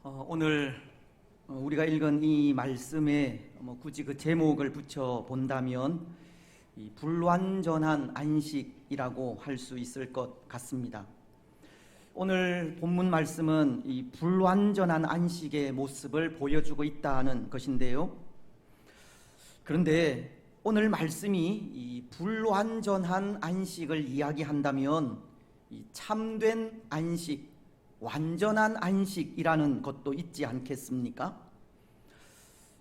오늘 우리가 읽은 이 말씀에 굳이 그 제목을 붙여 본다면 이 불완전한 안식이라고 할 수 있을 것 같습니다. 오늘 본문 말씀은 이 불완전한 안식의 모습을 보여주고 있다는 것인데요. 그런데 오늘 말씀이 이 불완전한 안식을 이야기한다면 이 참된 안식, 완전한 안식이라는 것도 있지 않겠습니까?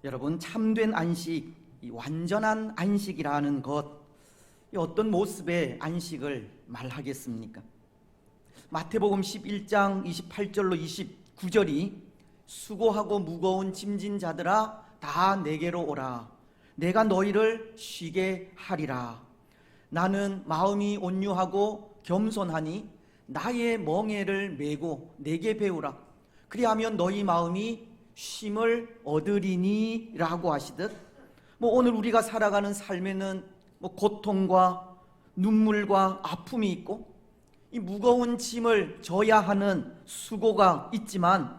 여러분, 참된 안식, 이 완전한 안식이라는 것, 어떤 모습의 안식을 말하겠습니까? 마태복음 11장 28절로 29절이 수고하고 무거운 짐진 자들아 다 내게로 오라. 내가 너희를 쉬게 하리라. 나는 마음이 온유하고 겸손하니 나의 멍에를 메고 내게 배우라. 그리하면 너희 마음이 쉼을 얻으리니 라고 하시듯 오늘 우리가 살아가는 삶에는 고통과 눈물과 아픔이 있고 이 무거운 짐을 져야 하는 수고가 있지만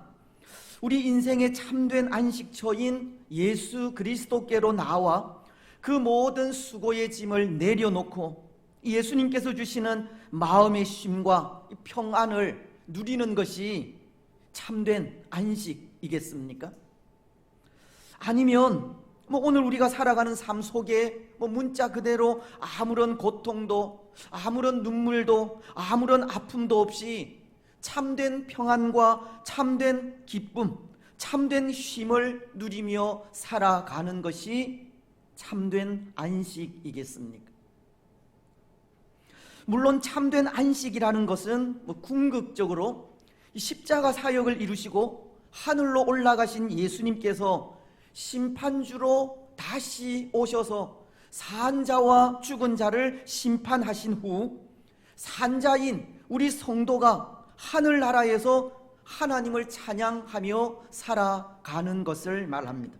우리 인생의 참된 안식처인 예수 그리스도께로 나와 그 모든 수고의 짐을 내려놓고 예수님께서 주시는 마음의 쉼과 평안을 누리는 것이 참된 안식이겠습니까? 아니면 오늘 우리가 살아가는 삶 속에 문자 그대로 아무런 고통도 아무런 눈물도 아무런 아픔도 없이 참된 평안과 참된 기쁨, 참된 쉼을 누리며 살아가는 것이 참된 안식이겠습니까? 물론 참된 안식이라는 것은 궁극적으로 십자가 사역을 이루시고 하늘로 올라가신 예수님께서 심판주로 다시 오셔서 산자와 죽은 자를 심판하신 후 산자인 우리 성도가 하늘나라에서 하나님을 찬양하며 살아가는 것을 말합니다.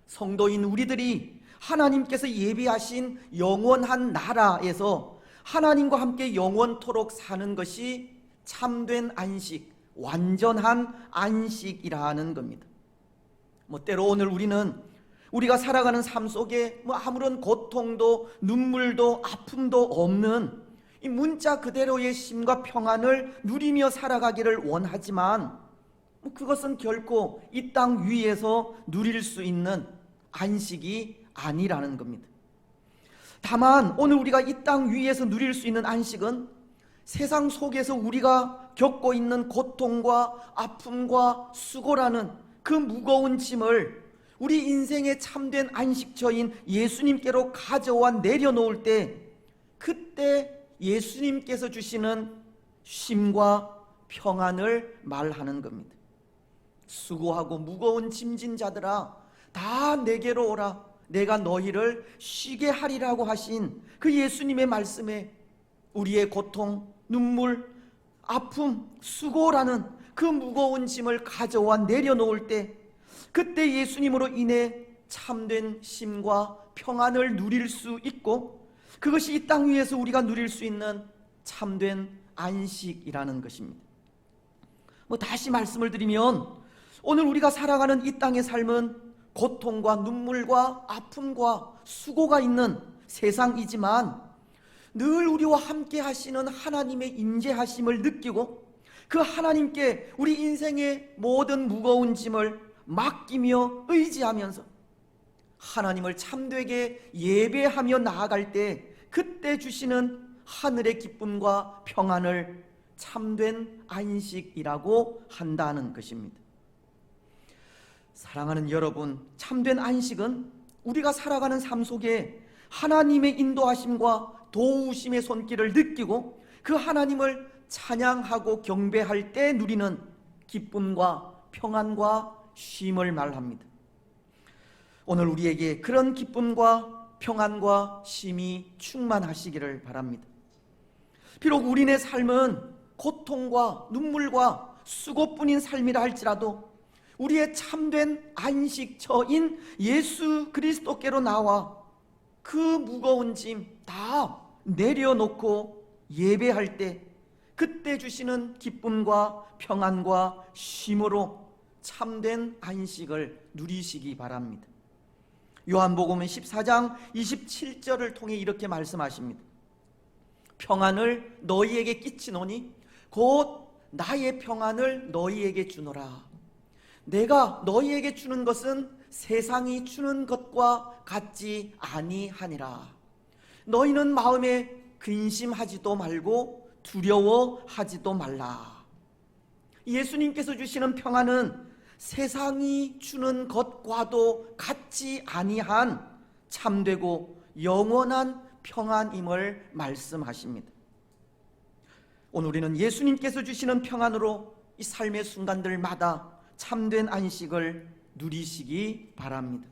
성도인 우리들이 하나님께서 예비하신 영원한 나라에서 하나님과 함께 영원토록 사는 것이 참된 안식, 완전한 안식이라는 겁니다. 때로 오늘 우리가 살아가는 삶 속에 아무런 고통도 눈물도 아픔도 없는 이 문자 그대로의 쉼과 평안을 누리며 살아가기를 원하지만 그것은 결코 이 땅 위에서 누릴 수 있는 안식이 아니라는 겁니다. 다만 오늘 우리가 이 땅 위에서 누릴 수 있는 안식은 세상 속에서 우리가 겪고 있는 고통과 아픔과 수고라는 그 무거운 짐을 우리 인생의 참된 안식처인 예수님께로 가져와 내려놓을 때 그때 예수님께서 주시는 쉼과 평안을 말하는 겁니다. 수고하고 무거운 짐진 자들아 다 내게로 오라. 내가 너희를 쉬게 하리라고 하신 그 예수님의 말씀에 우리의 고통, 눈물, 아픔, 수고라는 그 무거운 짐을 가져와 내려놓을 때 그때 예수님으로 인해 참된 쉼과 평안을 누릴 수 있고 그것이 이 땅 위에서 우리가 누릴 수 있는 참된 안식이라는 것입니다. 다시 말씀을 드리면 오늘 우리가 살아가는 이 땅의 삶은 고통과 눈물과 아픔과 수고가 있는 세상이지만 늘 우리와 함께 하시는 하나님의 임재하심을 느끼고 그 하나님께 우리 인생의 모든 무거운 짐을 맡기며 의지하면서 하나님을 참되게 예배하며 나아갈 때 그때 주시는 하늘의 기쁨과 평안을 참된 안식이라고 한다는 것입니다. 사랑하는 여러분, 참된 안식은 우리가 살아가는 삶 속에 하나님의 인도하심과 도우심의 손길을 느끼고 그 하나님을 찬양하고 경배할 때 누리는 기쁨과 평안과 쉼을 말합니다. 오늘 우리에게 그런 기쁨과 평안과 쉼이 충만하시기를 바랍니다. 비록 우리네 삶은 고통과 눈물과 수고뿐인 삶이라 할지라도 우리의 참된 안식처인 예수 그리스도께로 나와 그 무거운 짐 다 내려놓고 예배할 때 그때 주시는 기쁨과 평안과 쉼으로 참된 안식을 누리시기 바랍니다. 요한복음은 14장 27절을 통해 이렇게 말씀하십니다. 평안을 너희에게 끼치노니 곧 나의 평안을 너희에게 주노라. 내가 너희에게 주는 것은 세상이 주는 것과 같지 아니하니라. 너희는 마음에 근심하지도 말고 두려워하지도 말라. 예수님께서 주시는 평안은 세상이 주는 것과도 같지 아니한 참되고 영원한 평안임을 말씀하십니다. 오늘 우리는 예수님께서 주시는 평안으로 이 삶의 순간들마다 참된 안식을 누리시기 바랍니다.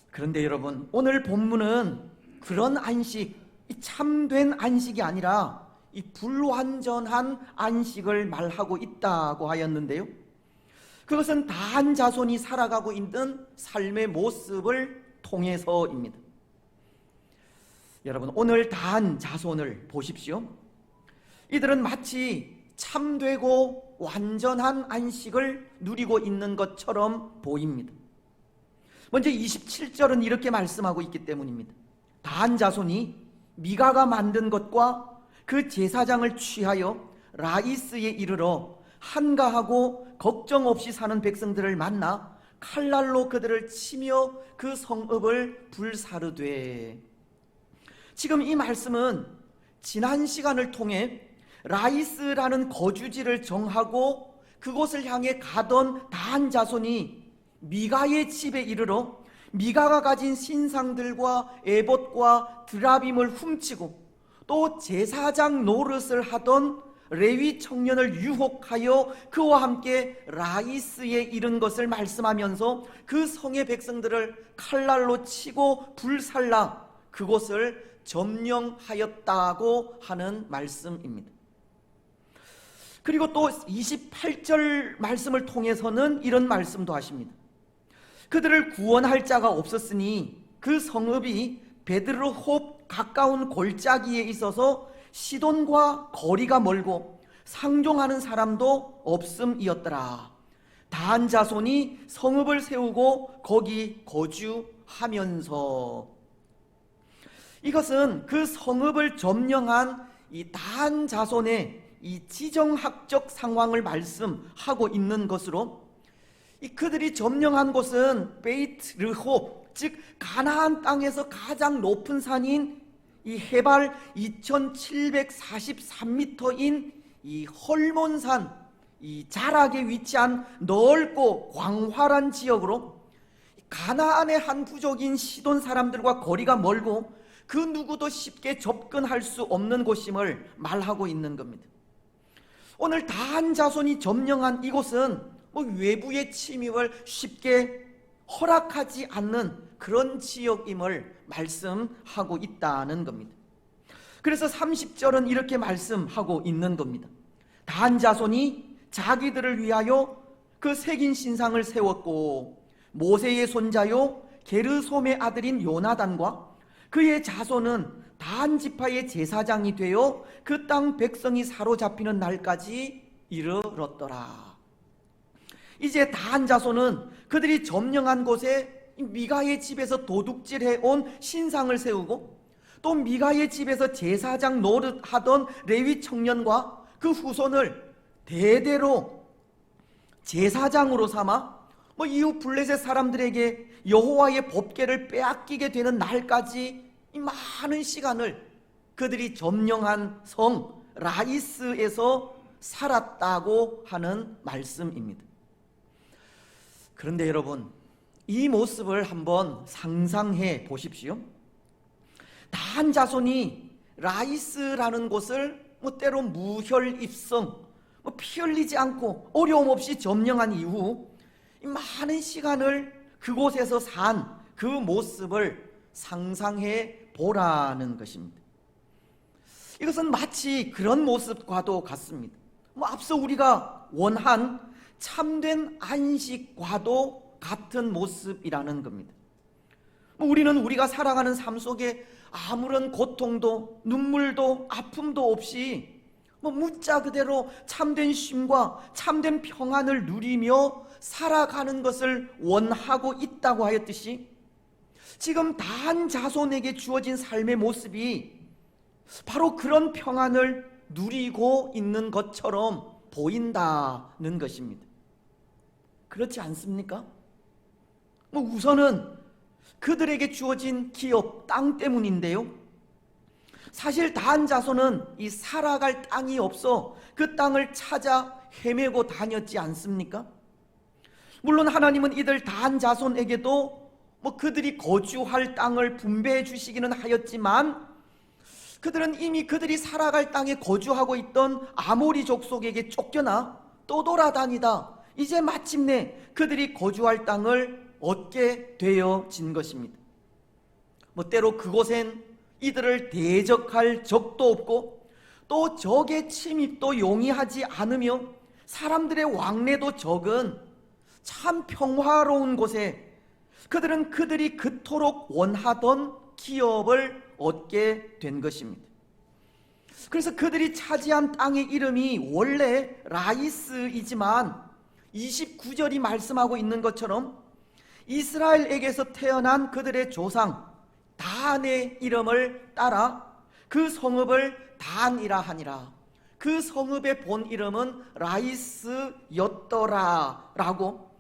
그런데 여러분, 오늘 본문은 그런 안식, 이 참된 안식이 아니라 이 불완전한 안식을 말하고 있다고 하였는데요, 그것은 다한 자손이 살아가고 있는 삶의 모습을 통해서입니다. 여러분, 오늘 다한 자손을 보십시오. 이들은 마치 참되고 완전한 안식을 누리고 있는 것처럼 보입니다. 먼저 27절은 이렇게 말씀하고 있기 때문입니다. 다한 자손이 미가가 만든 것과 그 제사장을 취하여 라이스에 이르러 한가하고 걱정 없이 사는 백성들을 만나 칼날로 그들을 치며 그 성읍을 불사르되. 지금 이 말씀은 지난 시간을 통해 라이스라는 거주지를 정하고 그곳을 향해 가던 다한 자손이 미가의 집에 이르러 미가가 가진 신상들과 에봇과 드라빔을 훔치고 또 제사장 노릇을 하던 레위 청년을 유혹하여 그와 함께 라이스에 이른 것을 말씀하면서 그 성의 백성들을 칼날로 치고 불살라 그곳을 점령하였다고 하는 말씀입니다. 그리고 또 28절 말씀을 통해서는 이런 말씀도 하십니다. 그들을 구원할 자가 없었으니 그 성읍이 베드르홉 가까운 골짜기에 있어서 시돈과 거리가 멀고 상종하는 사람도 없음이었더라. 다한 자손이 성읍을 세우고 거기 거주하면서. 이것은 그 성읍을 점령한 이 다한 자손의 이 지정학적 상황을 말씀하고 있는 것으로, 그들이 점령한 곳은 베이트 르홉, 즉 가나안 땅에서 가장 높은 산인 이 해발 2743m인 이 헐몬산, 이 자락에 위치한 넓고 광활한 지역으로 가나안의 한 부족인 시돈 사람들과 거리가 멀고 그 누구도 쉽게 접근할 수 없는 곳임을 말하고 있는 겁니다. 오늘 다한 자손이 점령한 이곳은 외부의 침입을 쉽게 허락하지 않는 그런 지역임을 말씀하고 있다는 겁니다. 그래서 30절은 이렇게 말씀하고 있는 겁니다. 다한 자손이 자기들을 위하여 그 새긴 신상을 세웠고 모세의 손자요 게르솜의 아들인 요나단과 그의 자손은 다한 지파의 제사장이 되어 그 땅 백성이 사로잡히는 날까지 이르렀더라. 이제 다한 자손은 그들이 점령한 곳에 미가의 집에서 도둑질해온 신상을 세우고 또 미가의 집에서 제사장 노릇하던 레위 청년과 그 후손을 대대로 제사장으로 삼아 이후 블레셋 사람들에게 여호와의 법궤를 빼앗기게 되는 날까지 이 많은 시간을 그들이 점령한 성 라이스에서 살았다고 하는 말씀입니다. 그런데 여러분, 이 모습을 한번 상상해 보십시오. 다한 자손이 라이스라는 곳을 때로 무혈입성, 피 흘리지 않고 어려움 없이 점령한 이후 많은 시간을 그곳에서 산 그 모습을 상상해 보라는 것입니다. 이것은 마치 그런 모습과도 같습니다. 앞서 우리가 원한 참된 안식과도 같은 모습이라는 겁니다. 우리는 우리가 살아가는 삶 속에 아무런 고통도 눈물도 아픔도 없이 문자 그대로 참된 쉼과 참된 평안을 누리며 살아가는 것을 원하고 있다고 하였듯이, 지금 단 자손에게 주어진 삶의 모습이 바로 그런 평안을 누리고 있는 것처럼 보인다는 것입니다. 그렇지 않습니까? 우선은 그들에게 주어진 기업, 땅 때문인데요. 사실 단 자손은 이 살아갈 땅이 없어 그 땅을 찾아 헤매고 다녔지 않습니까? 물론 하나님은 이들 단 자손에게도 그들이 거주할 땅을 분배해 주시기는 하였지만, 그들은 이미 그들이 살아갈 땅에 거주하고 있던 아모리 족속에게 쫓겨나 또 돌아다니다 이제 마침내 그들이 거주할 땅을 얻게 되어진 것입니다. 때로 그곳엔 이들을 대적할 적도 없고 또 적의 침입도 용이하지 않으며 사람들의 왕래도 적은 참 평화로운 곳에 그들은 그들이 그토록 원하던 기업을 얻게 된 것입니다. 그래서 그들이 차지한 땅의 이름이 원래 라이스이지만 29절이 말씀하고 있는 것처럼 이스라엘에게서 태어난 그들의 조상 단의 이름을 따라 그 성읍을 단이라 하니라. 그 성읍의 본 이름은 라이스였더라 라고,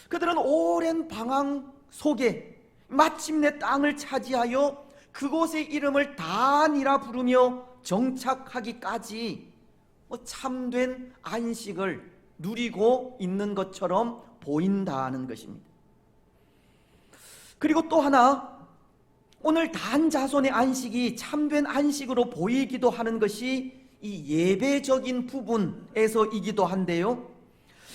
그들은 오랜 방황 속에 마침내 땅을 차지하여 그곳의 이름을 단이라 부르며 정착하기까지 참된 안식을 누리고 있는 것처럼 보인다는 것입니다. 그리고 또 하나, 오늘 단 자손의 안식이 참된 안식으로 보이기도 하는 것이 이 예배적인 부분에서이기도 한데요,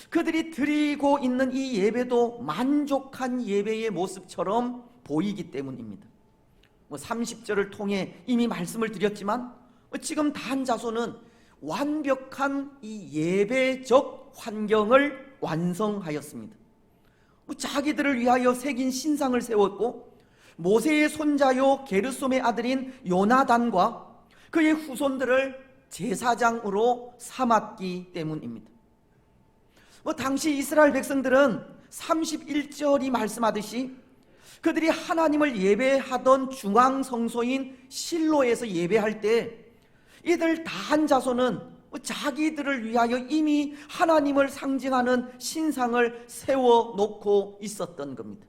그들이 드리고 있는 이 예배도 만족한 예배의 모습처럼 보이기 때문입니다. 30절을 통해 이미 말씀을 드렸지만, 지금 단 자손은 완벽한 이 예배적 환경을 완성하였습니다. 자기들을 위하여 새긴 신상을 세웠고, 모세의 손자요 게르솜의 아들인 요나단과 그의 후손들을 제사장으로 삼았기 때문입니다. 당시 이스라엘 백성들은 31절이 말씀하듯이 그들이 하나님을 예배하던 중앙성소인 실로에서 예배할 때 이들 단 자손은 자기들을 위하여 이미 하나님을 상징하는 신상을 세워놓고 있었던 겁니다.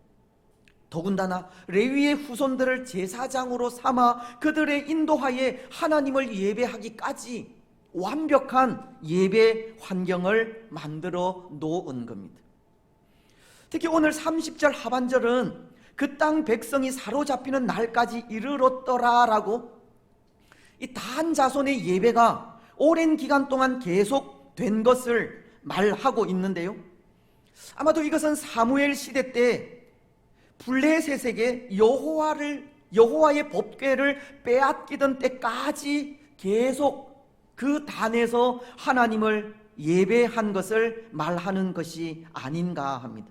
더군다나 레위의 후손들을 제사장으로 삼아 그들의 인도하에 하나님을 예배하기까지 완벽한 예배 환경을 만들어 놓은 겁니다. 특히 오늘 30절 하반절은 그 땅 백성이 사로잡히는 날까지 이르렀더라라고 이 단 자손의 예배가 오랜 기간 동안 계속된 것을 말하고 있는데요, 아마도 이것은 사무엘 시대 때 블레셋에게 여호와의 법궤를 빼앗기던 때까지 계속 그 단에서 하나님을 예배한 것을 말하는 것이 아닌가 합니다.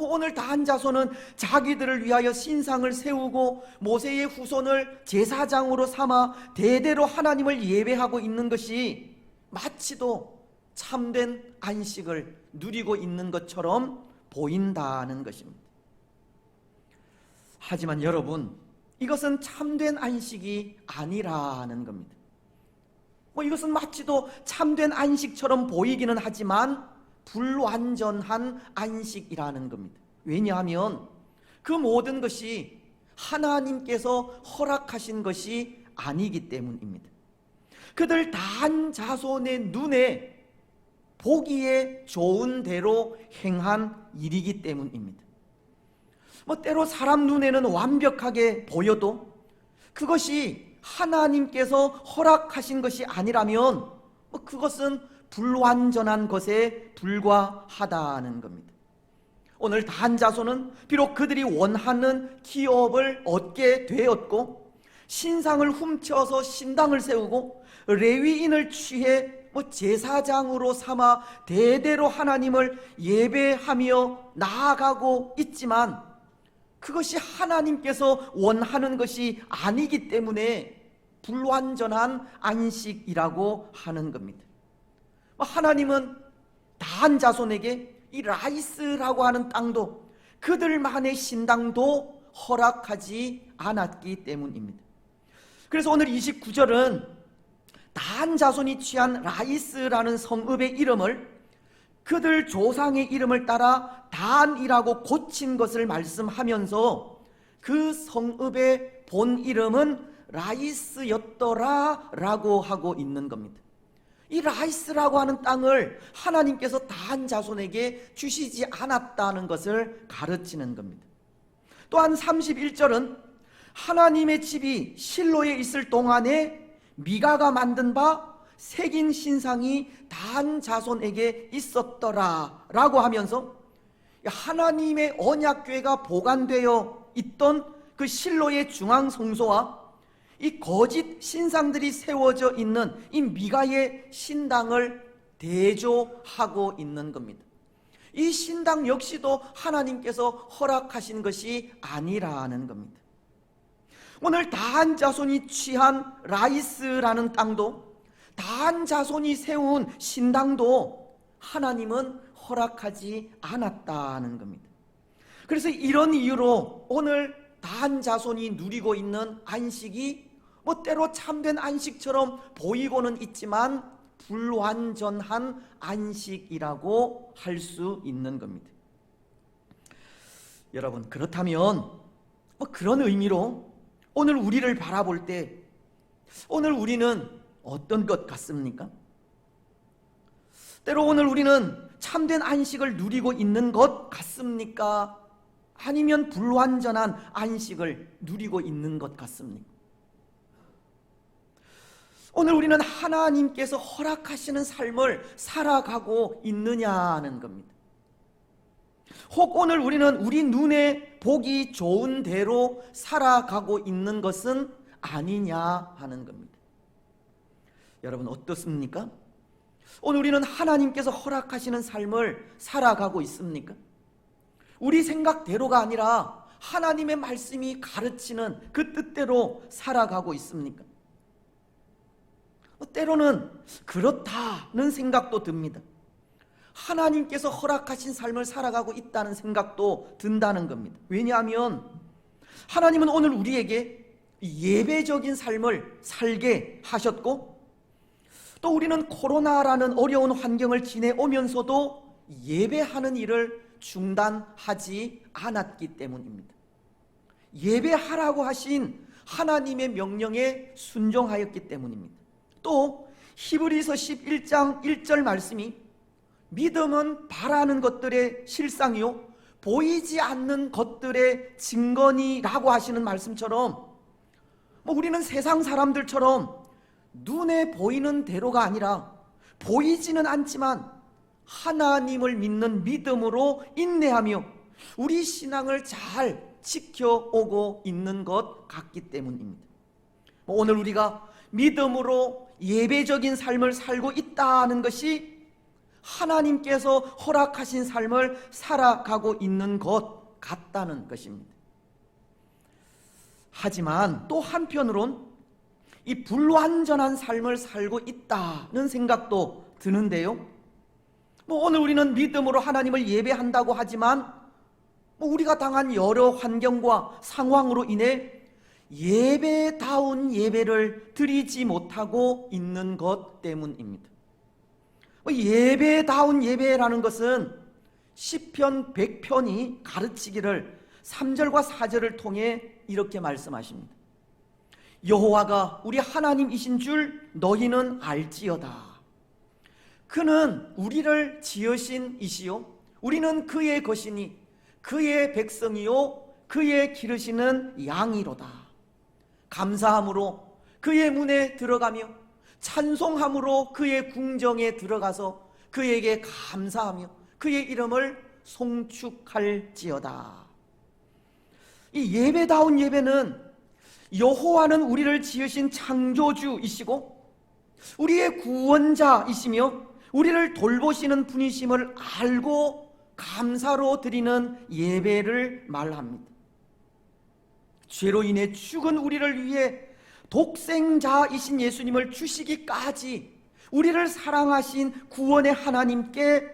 오늘 단 자손은 자기들을 위하여 신상을 세우고 모세의 후손을 제사장으로 삼아 대대로 하나님을 예배하고 있는 것이 마치도 참된 안식을 누리고 있는 것처럼 보인다는 것입니다. 하지만 여러분, 이것은 참된 안식이 아니라는 겁니다. 이것은 마치도 참된 안식처럼 보이기는 하지만 불완전한 안식이라는 겁니다. 왜냐하면 그 모든 것이 하나님께서 허락하신 것이 아니기 때문입니다. 그들 단 자손의 눈에 보기에 좋은 대로 행한 일이기 때문입니다. 때로 사람 눈에는 완벽하게 보여도 그것이 하나님께서 허락하신 것이 아니라면 그것은 불완전한 것에 불과하다는 겁니다. 오늘 단 자손은 비록 그들이 원하는 기업을 얻게 되었고 신상을 훔쳐서 신당을 세우고 레위인을 취해 제사장으로 삼아 대대로 하나님을 예배하며 나아가고 있지만 그것이 하나님께서 원하는 것이 아니기 때문에 불완전한 안식이라고 하는 겁니다. 하나님은 다한 자손에게 이 라이스라고 하는 땅도 그들만의 신당도 허락하지 않았기 때문입니다. 그래서 오늘 29절은 다한 자손이 취한 라이스라는 성읍의 이름을 그들 조상의 이름을 따라 단이라고 고친 것을 말씀하면서 그 성읍의 본 이름은 라이스였더라 라고 하고 있는 겁니다. 이 라이스라고 하는 땅을 하나님께서 다한 자손에게 주시지 않았다는 것을 가르치는 겁니다. 또한 31절은 하나님의 집이 실로에 있을 동안에 미가가 만든 바 새긴 신상이 다한 자손에게 있었더라 라고 하면서 하나님의 언약궤가 보관되어 있던 그 실로의 중앙 성소와 이 거짓 신상들이 세워져 있는 이 미가의 신당을 대조하고 있는 겁니다. 이 신당 역시도 하나님께서 허락하신 것이 아니라는 겁니다. 오늘 다한 자손이 취한 라이스라는 땅도 다한 자손이 세운 신당도 하나님은 허락하지 않았다는 겁니다. 그래서 이런 이유로 오늘 다한 자손이 누리고 있는 안식이 때로 참된 안식처럼 보이고는 있지만 불완전한 안식이라고 할 수 있는 겁니다. 여러분, 그렇다면 그런 의미로 오늘 우리를 바라볼 때 오늘 우리는 어떤 것 같습니까? 때로 오늘 우리는 참된 안식을 누리고 있는 것 같습니까? 아니면 불완전한 안식을 누리고 있는 것 같습니까? 오늘 우리는 하나님께서 허락하시는 삶을 살아가고 있느냐는 겁니다. 혹 오늘 우리는 우리 눈에 보기 좋은 대로 살아가고 있는 것은 아니냐 하는 겁니다. 여러분 어떻습니까? 오늘 우리는 하나님께서 허락하시는 삶을 살아가고 있습니까? 우리 생각대로가 아니라 하나님의 말씀이 가르치는 그 뜻대로 살아가고 있습니까? 때로는 그렇다는 생각도 듭니다. 하나님께서 허락하신 삶을 살아가고 있다는 생각도 든다는 겁니다. 왜냐하면 하나님은 오늘 우리에게 예배적인 삶을 살게 하셨고 또 우리는 코로나라는 어려운 환경을 지내오면서도 예배하는 일을 중단하지 않았기 때문입니다. 예배하라고 하신 하나님의 명령에 순종하였기 때문입니다. 또 히브리서 11장 1절 말씀이 믿음은 바라는 것들의 실상이요 보이지 않는 것들의 증거니라고 하시는 말씀처럼 우리는 세상 사람들처럼 눈에 보이는 대로가 아니라 보이지는 않지만 하나님을 믿는 믿음으로 인내하며 우리 신앙을 잘 지켜오고 있는 것 같기 때문입니다. 오늘 우리가 믿음으로 예배적인 삶을 살고 있다는 것이 하나님께서 허락하신 삶을 살아가고 있는 것 같다는 것입니다. 하지만 또 한편으론 이 불완전한 삶을 살고 있다는 생각도 드는데요. 오늘 우리는 믿음으로 하나님을 예배한다고 하지만 우리가 당한 여러 환경과 상황으로 인해 예배다운 예배를 드리지 못하고 있는 것 때문입니다. 예배다운 예배라는 것은 시편 100편이 가르치기를 3절과 4절을 통해 이렇게 말씀하십니다. 여호와가 우리 하나님이신 줄 너희는 알지어다. 그는 우리를 지으신 이시요 우리는 그의 것이니 그의 백성이요 그의 기르시는 양이로다. 감사함으로 그의 문에 들어가며 찬송함으로 그의 궁정에 들어가서 그에게 감사하며 그의 이름을 송축할지어다. 이 예배다운 예배는 여호와는 우리를 지으신 창조주이시고 우리의 구원자이시며 우리를 돌보시는 분이심을 알고 감사로 드리는 예배를 말합니다. 죄로 인해 죽은 우리를 위해 독생자이신 예수님을 주시기까지 우리를 사랑하신 구원의 하나님께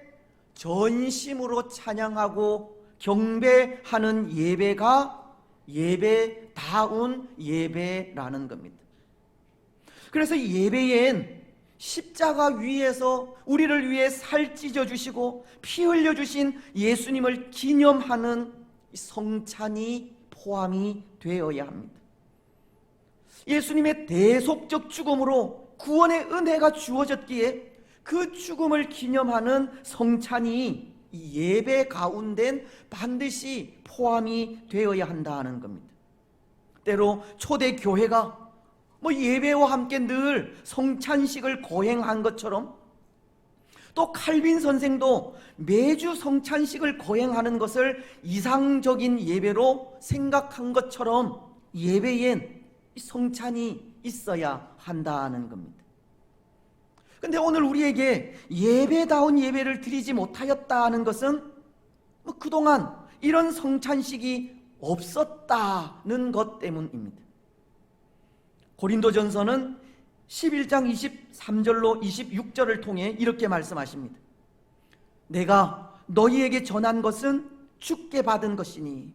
전심으로 찬양하고 경배하는 예배가 예배다운 예배라는 겁니다. 그래서 예배엔 십자가 위에서 우리를 위해 살 찢어 주시고 피 흘려 주신 예수님을 기념하는 성찬이 포함이 되어야 합니다. 예수님의 대속적 죽음으로 구원의 은혜가 주어졌기에 그 죽음을 기념하는 성찬이 이 예배 가운데 반드시 포함이 되어야 한다는 겁니다. 때로 초대 교회가 예배와 함께 늘 성찬식을 거행한 것처럼, 또 칼빈 선생도 매주 성찬식을 거행하는 것을 이상적인 예배로 생각한 것처럼 예배엔 성찬이 있어야 한다는 겁니다. 근데 오늘 우리에게 예배다운 예배를 드리지 못하였다는 것은 그동안 이런 성찬식이 없었다는 것 때문입니다. 고린도전서는 11장 23절로 26절을 통해 이렇게 말씀하십니다. 내가 너희에게 전한 것은 주께 받은 것이니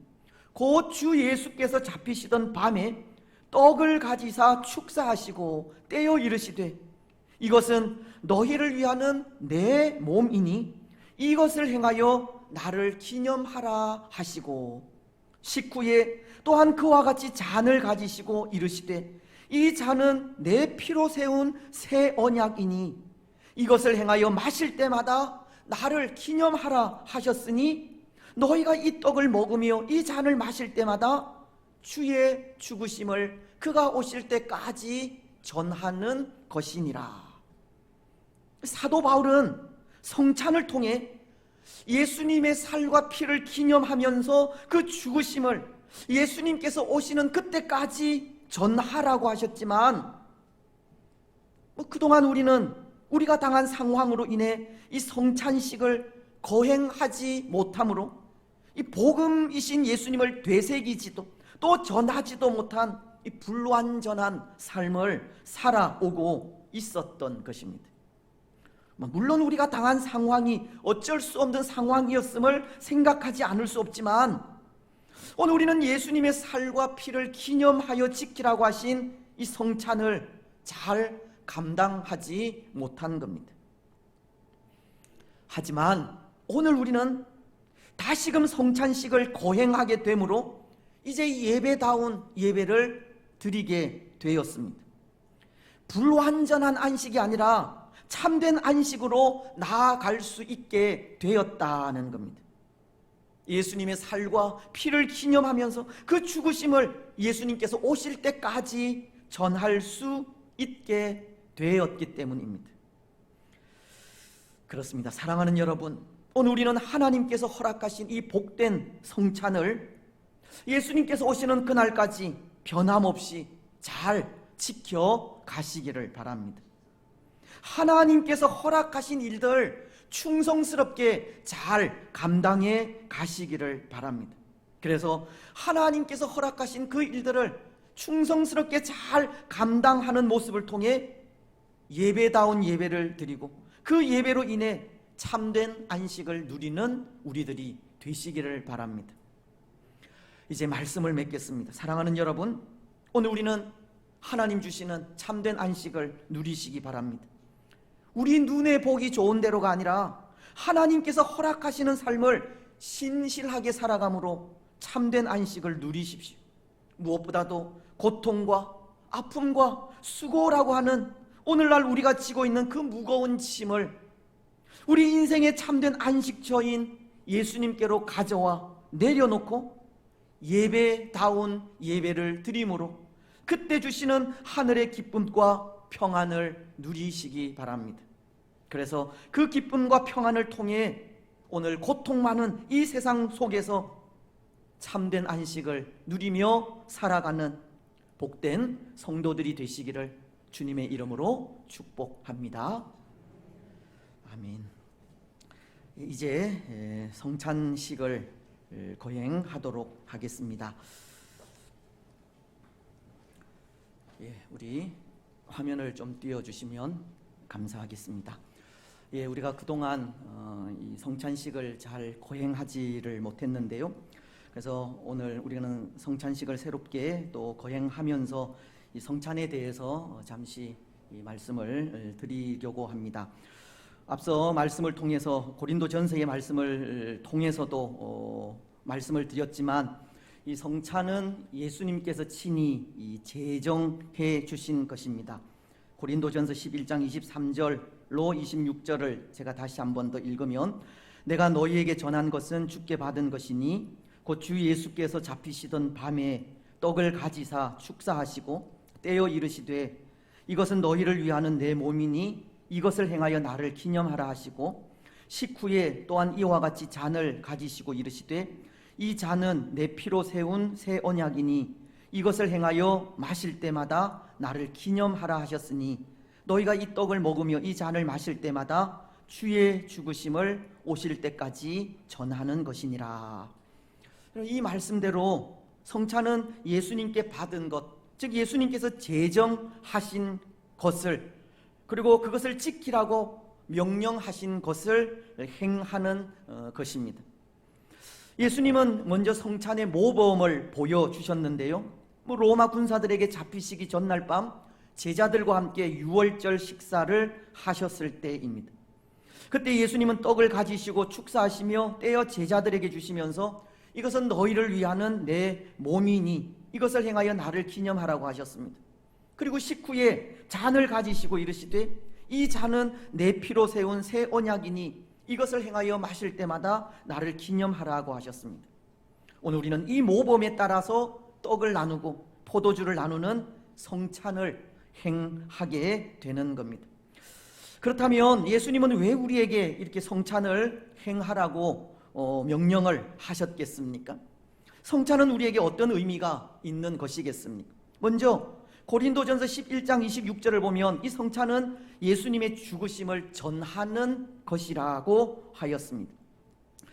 곧 주 예수께서 잡히시던 밤에 떡을 가지사 축사하시고 떼어 이르시되 이것은 너희를 위하는 내 몸이니 이것을 행하여 나를 기념하라 하시고, 식후에 또한 그와 같이 잔을 가지시고 이르시되 이 잔은 내 피로 세운 새 언약이니 이것을 행하여 마실 때마다 나를 기념하라 하셨으니 너희가 이 떡을 먹으며 이 잔을 마실 때마다 주의 죽으심을 그가 오실 때까지 전하는 것이니라. 사도 바울은 성찬을 통해 예수님의 살과 피를 기념하면서 그 죽으심을 예수님께서 오시는 그때까지 전하라고 하셨지만, 그동안 우리가 당한 상황으로 인해 이 성찬식을 거행하지 못함으로 이 복음이신 예수님을 되새기지도 또 전하지도 못한 이 불완전한 삶을 살아오고 있었던 것입니다. 물론 우리가 당한 상황이 어쩔 수 없는 상황이었음을 생각하지 않을 수 없지만, 오늘 우리는 예수님의 살과 피를 기념하여 지키라고 하신 이 성찬을 잘 감당하지 못한 겁니다. 하지만 오늘 우리는 다시금 성찬식을 거행하게 되므로 이제 예배다운 예배를 드리게 되었습니다. 불완전한 안식이 아니라 참된 안식으로 나아갈 수 있게 되었다는 겁니다. 예수님의 살과 피를 기념하면서 그 죽으심을 예수님께서 오실 때까지 전할 수 있게 되었기 때문입니다. 그렇습니다. 사랑하는 여러분, 오늘 우리는 하나님께서 허락하신 이 복된 성찬을 예수님께서 오시는 그날까지 변함없이 잘 지켜 가시기를 바랍니다. 하나님께서 허락하신 일들 충성스럽게 잘 감당해 가시기를 바랍니다. 그래서 하나님께서 허락하신 그 일들을 충성스럽게 잘 감당하는 모습을 통해 예배다운 예배를 드리고 그 예배로 인해 참된 안식을 누리는 우리들이 되시기를 바랍니다. 이제 말씀을 맺겠습니다. 사랑하는 여러분, 오늘 우리는 하나님 주시는 참된 안식을 누리시기 바랍니다. 우리 눈에 보기 좋은 대로가 아니라 하나님께서 허락하시는 삶을 신실하게 살아감으로 참된 안식을 누리십시오. 무엇보다도 고통과 아픔과 수고라고 하는 오늘날 우리가 지고 있는 그 무거운 짐을 우리 인생의 참된 안식처인 예수님께로 가져와 내려놓고 예배다운 예배를 드림으로 그때 주시는 하늘의 기쁨과 평안을 누리시기 바랍니다. 그래서 그 기쁨과 평안을 통해 오늘 고통 많은 이 세상 속에서 참된 안식을 누리며 살아가는 복된 성도들이 되시기를 주님의 이름으로 축복합니다. 아멘. 이제 성찬식을 거행하도록 하겠습니다. 우리 화면을 좀 띄워주시면 감사하겠습니다. 우리가 그동안 이 성찬식을 잘 거행하지를 못했는데요. 그래서 오늘 우리는 성찬식을 새롭게 또 거행하면서 이 성찬에 대해서 잠시 이 말씀을 드리려고 합니다. 앞서 말씀을 통해서 고린도전서의 말씀을 통해서도 말씀을 드렸지만 이 성찬은 예수님께서 친히 이 제정해 주신 것입니다. 고린도전서 11장 23절로 26절을 제가 다시 한 번 더 읽으면, 내가 너희에게 전한 것은 주께 받은 것이니 곧 주 예수께서 잡히시던 밤에 떡을 가지사 축사하시고 떼어 이르시되 이것은 너희를 위하는 내 몸이니 이것을 행하여 나를 기념하라 하시고, 식후에 또한 이와 같이 잔을 가지시고 이르시되 이 잔은 내 피로 세운 새 언약이니 이것을 행하여 마실 때마다 나를 기념하라 하셨으니 너희가 이 떡을 먹으며 이 잔을 마실 때마다 주의 죽으심을 오실 때까지 전하는 것이니라. 이 말씀대로 성찬은 예수님께 받은 것, 즉 예수님께서 제정하신 것을, 그리고 그것을 지키라고 명령하신 것을 행하는 것입니다. 예수님은 먼저 성찬의 모범을 보여주셨는데요. 로마 군사들에게 잡히시기 전날 밤 제자들과 함께 유월절 식사를 하셨을 때입니다. 그때 예수님은 떡을 가지시고 축사하시며 떼어 제자들에게 주시면서 이것은 너희를 위하는 내 몸이니 이것을 행하여 나를 기념하라고 하셨습니다. 그리고 식후에 잔을 가지시고 이르시되 이 잔은 내 피로 세운 새 언약이니 이것을 행하여 마실 때마다 나를 기념하라고 하셨습니다. 오늘 우리는 이 모범에 따라서 떡을 나누고 포도주를 나누는 성찬을 행하게 되는 겁니다. 그렇다면 예수님은 왜 우리에게 이렇게 성찬을 행하라고 명령을 하셨겠습니까? 성찬은 우리에게 어떤 의미가 있는 것이겠습니까? 먼저 고린도전서 11장 26절을 보면 이 성찬은 예수님의 죽으심을 전하는 것이라고 하였습니다.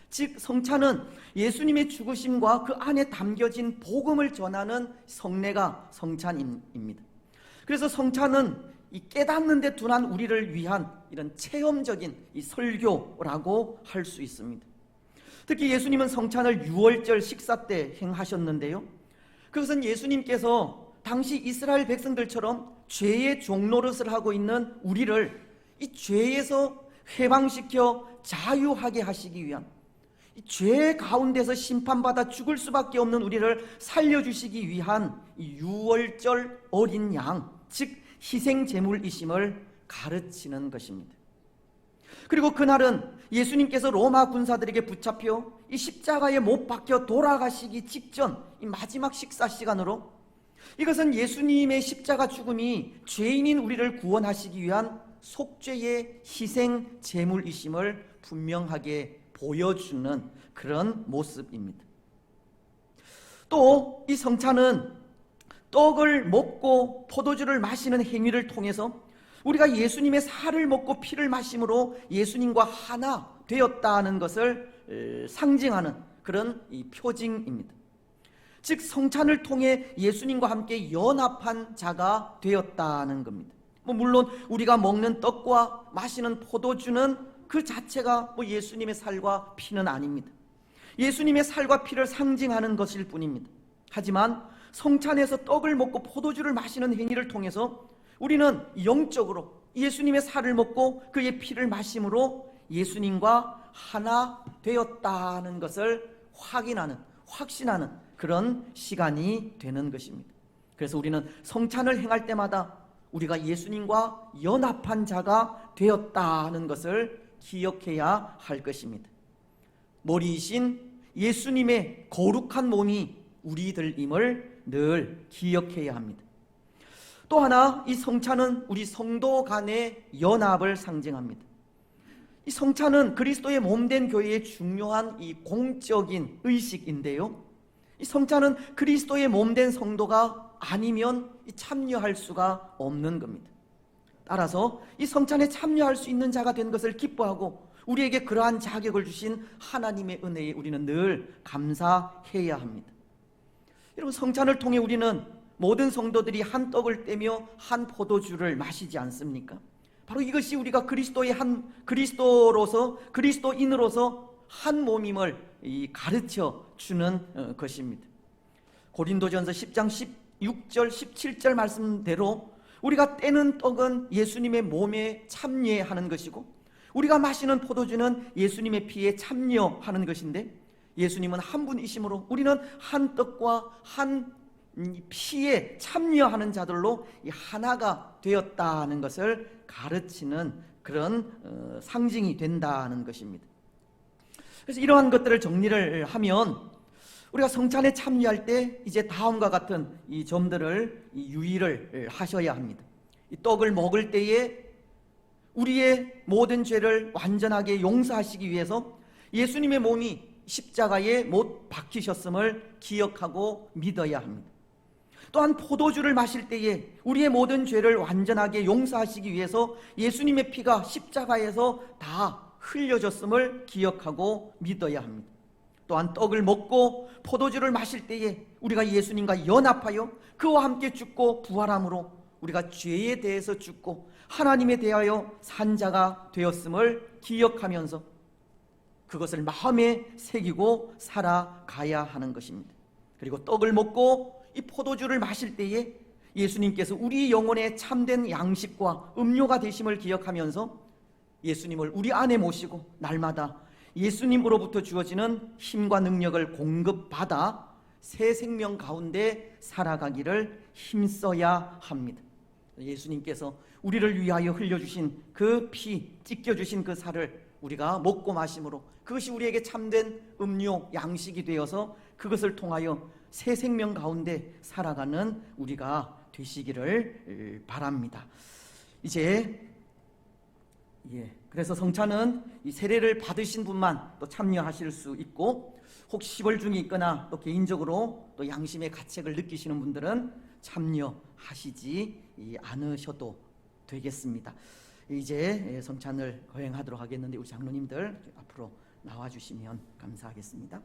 즉 성찬은 예수님의 죽으심과 그 안에 담겨진 복음을 전하는 성례가 성찬입니다. 그래서 성찬은 이 깨닫는 데 둔한 우리를 위한 이런 체험적인 이 설교라고 할 수 있습니다. 특히 예수님은 성찬을 유월절 식사 때 행하셨는데요. 그것은 예수님께서 당시 이스라엘 백성들처럼 죄의 종노릇을 하고 있는 우리를 이 죄에서 해방시켜 자유하게 하시기 위한, 이 죄 가운데서 심판받아 죽을 수밖에 없는 우리를 살려주시기 위한 이 유월절 어린 양, 즉 희생제물이심을 가르치는 것입니다. 그리고 그날은 예수님께서 로마 군사들에게 붙잡혀 이 십자가에 못 박혀 돌아가시기 직전 이 마지막 식사 시간으로, 이것은 예수님의 십자가 죽음이 죄인인 우리를 구원하시기 위한 속죄의 희생 제물이심을 분명하게 보여주는 그런 모습입니다. 또 이 성찬은 떡을 먹고 포도주를 마시는 행위를 통해서 우리가 예수님의 살을 먹고 피를 마심으로 예수님과 하나 되었다는 것을 상징하는 그런 이 표징입니다. 즉 성찬을 통해 예수님과 함께 연합한 자가 되었다는 겁니다. 물론 우리가 먹는 떡과 마시는 포도주는 그 자체가 예수님의 살과 피는 아닙니다. 예수님의 살과 피를 상징하는 것일 뿐입니다. 하지만 성찬에서 떡을 먹고 포도주를 마시는 행위를 통해서 우리는 영적으로 예수님의 살을 먹고 그의 피를 마심으로 예수님과 하나 되었다는 것을 확신하는 그런 시간이 되는 것입니다. 그래서 우리는 성찬을 행할 때마다 우리가 예수님과 연합한 자가 되었다는 것을 기억해야 할 것입니다. 머리이신 예수님의 거룩한 몸이 우리들임을 늘 기억해야 합니다. 또 하나, 이 성찬은 우리 성도 간의 연합을 상징합니다. 이 성찬은 그리스도의 몸된 교회의 중요한 이 공적인 의식인데요, 이 성찬은 그리스도의 몸된 성도가 아니면 참여할 수가 없는 겁니다. 따라서 이 성찬에 참여할 수 있는 자가 된 것을 기뻐하고 우리에게 그러한 자격을 주신 하나님의 은혜에 우리는 늘 감사해야 합니다. 여러분, 성찬을 통해 우리는 모든 성도들이 한 떡을 떼며 한 포도주를 마시지 않습니까? 바로 이것이 우리가 그리스도의 한 그리스도인으로서 한 몸임을 가르쳐 주는 것입니다. 고린도전서 10장 16절 17절 말씀대로 우리가 떼는 떡은 예수님의 몸에 참여하는 것이고 우리가 마시는 포도주는 예수님의 피에 참여하는 것인데, 예수님은 한 분이시므로 우리는 한 떡과 한 피에 참여하는 자들로 하나가 되었다는 것을 가르치는 그런 상징이 된다는 것입니다. 그래서 이러한 것들을 정리를 하면 우리가 성찬에 참여할 때 이제 다음과 같은 이 점들을 유의를 하셔야 합니다. 이 떡을 먹을 때에 우리의 모든 죄를 완전하게 용서하시기 위해서 예수님의 몸이 십자가에 못 박히셨음을 기억하고 믿어야 합니다. 또한 포도주를 마실 때에 우리의 모든 죄를 완전하게 용서하시기 위해서 예수님의 피가 십자가에서 다 흘려졌음을 기억하고 믿어야 합니다. 또한 떡을 먹고 포도주를 마실 때에 우리가 예수님과 연합하여 그와 함께 죽고 부활함으로 우리가 죄에 대해서 죽고 하나님에 대하여 산 자가 되었음을 기억하면서 그것을 마음에 새기고 살아가야 하는 것입니다. 그리고 떡을 먹고 이 포도주를 마실 때에 예수님께서 우리 영혼의 참된 양식과 음료가 되심을 기억하면서 예수님을 우리 안에 모시고 날마다 예수님으로부터 주어지는 힘과 능력을 공급받아 새 생명 가운데 살아가기를 힘써야 합니다. 예수님께서 우리를 위하여 흘려주신 그 피, 찢겨주신 그 살을 우리가 먹고 마심으로 그것이 우리에게 참된 음료, 양식이 되어서 그것을 통하여 새 생명 가운데 살아가는 우리가 되시기를 바랍니다. 이제 그래서 성찬은 이 세례를 받으신 분만 또 참여하실 수 있고, 혹시 시벌 중이 있거나 또 개인적으로 또 양심의 가책을 느끼시는 분들은 참여하시지 않으셔도 되겠습니다. 이제 성찬을 거행하도록 하겠는데 우리 장로님들 앞으로 나와주시면 감사하겠습니다.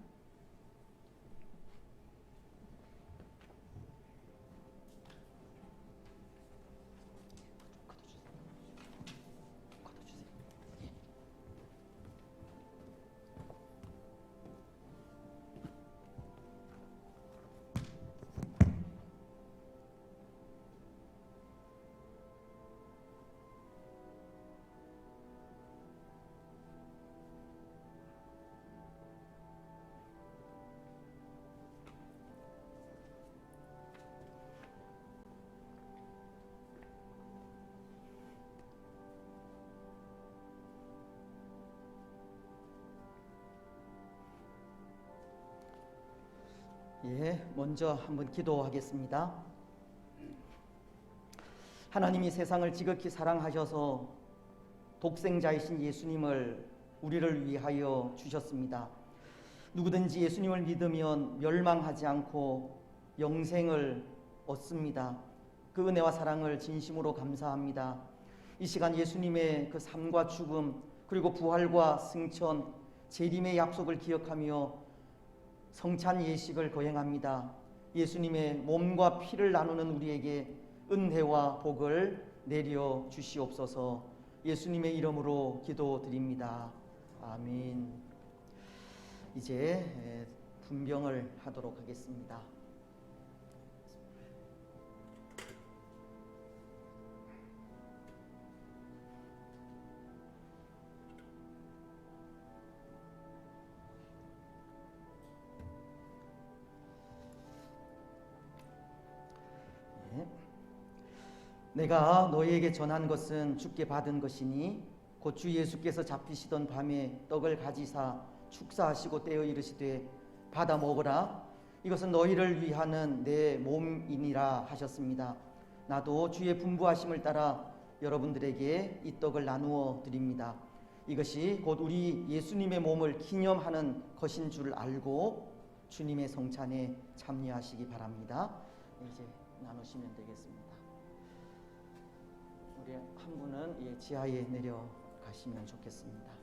먼저 한번 기도하겠습니다. 하나님이 세상을 지극히 사랑하셔서 독생자이신 예수님을 우리를 위하여 주셨습니다. 누구든지 예수님을 믿으면 멸망하지 않고 영생을 얻습니다. 그 은혜와 사랑을 진심으로 감사합니다. 이 시간 예수님의 그 삶과 죽음 그리고 부활과 승천, 재림의 약속을 기억하며 성찬 예식을 거행합니다. 예수님의 몸과 피를 나누는 우리에게 은혜와 복을 내려 주시옵소서. 예수님의 이름으로 기도드립니다. 아멘. 이제 분병을 하도록 하겠습니다. 내가 너희에게 전한 것은 주께 받은 것이니 곧 주 예수께서 잡히시던 밤에 떡을 가지사 축사하시고 떼어 이르시되 받아 먹으라, 이것은 너희를 위하는 내 몸이니라 하셨습니다. 나도 주의 분부하심을 따라 여러분들에게 이 떡을 나누어 드립니다. 이것이 곧 우리 예수님의 몸을 기념하는 것인 줄 알고 주님의 성찬에 참여하시기 바랍니다. 이제 나누시면 되겠습니다. 우리 한 분은 지하에 내려가시면 좋겠습니다.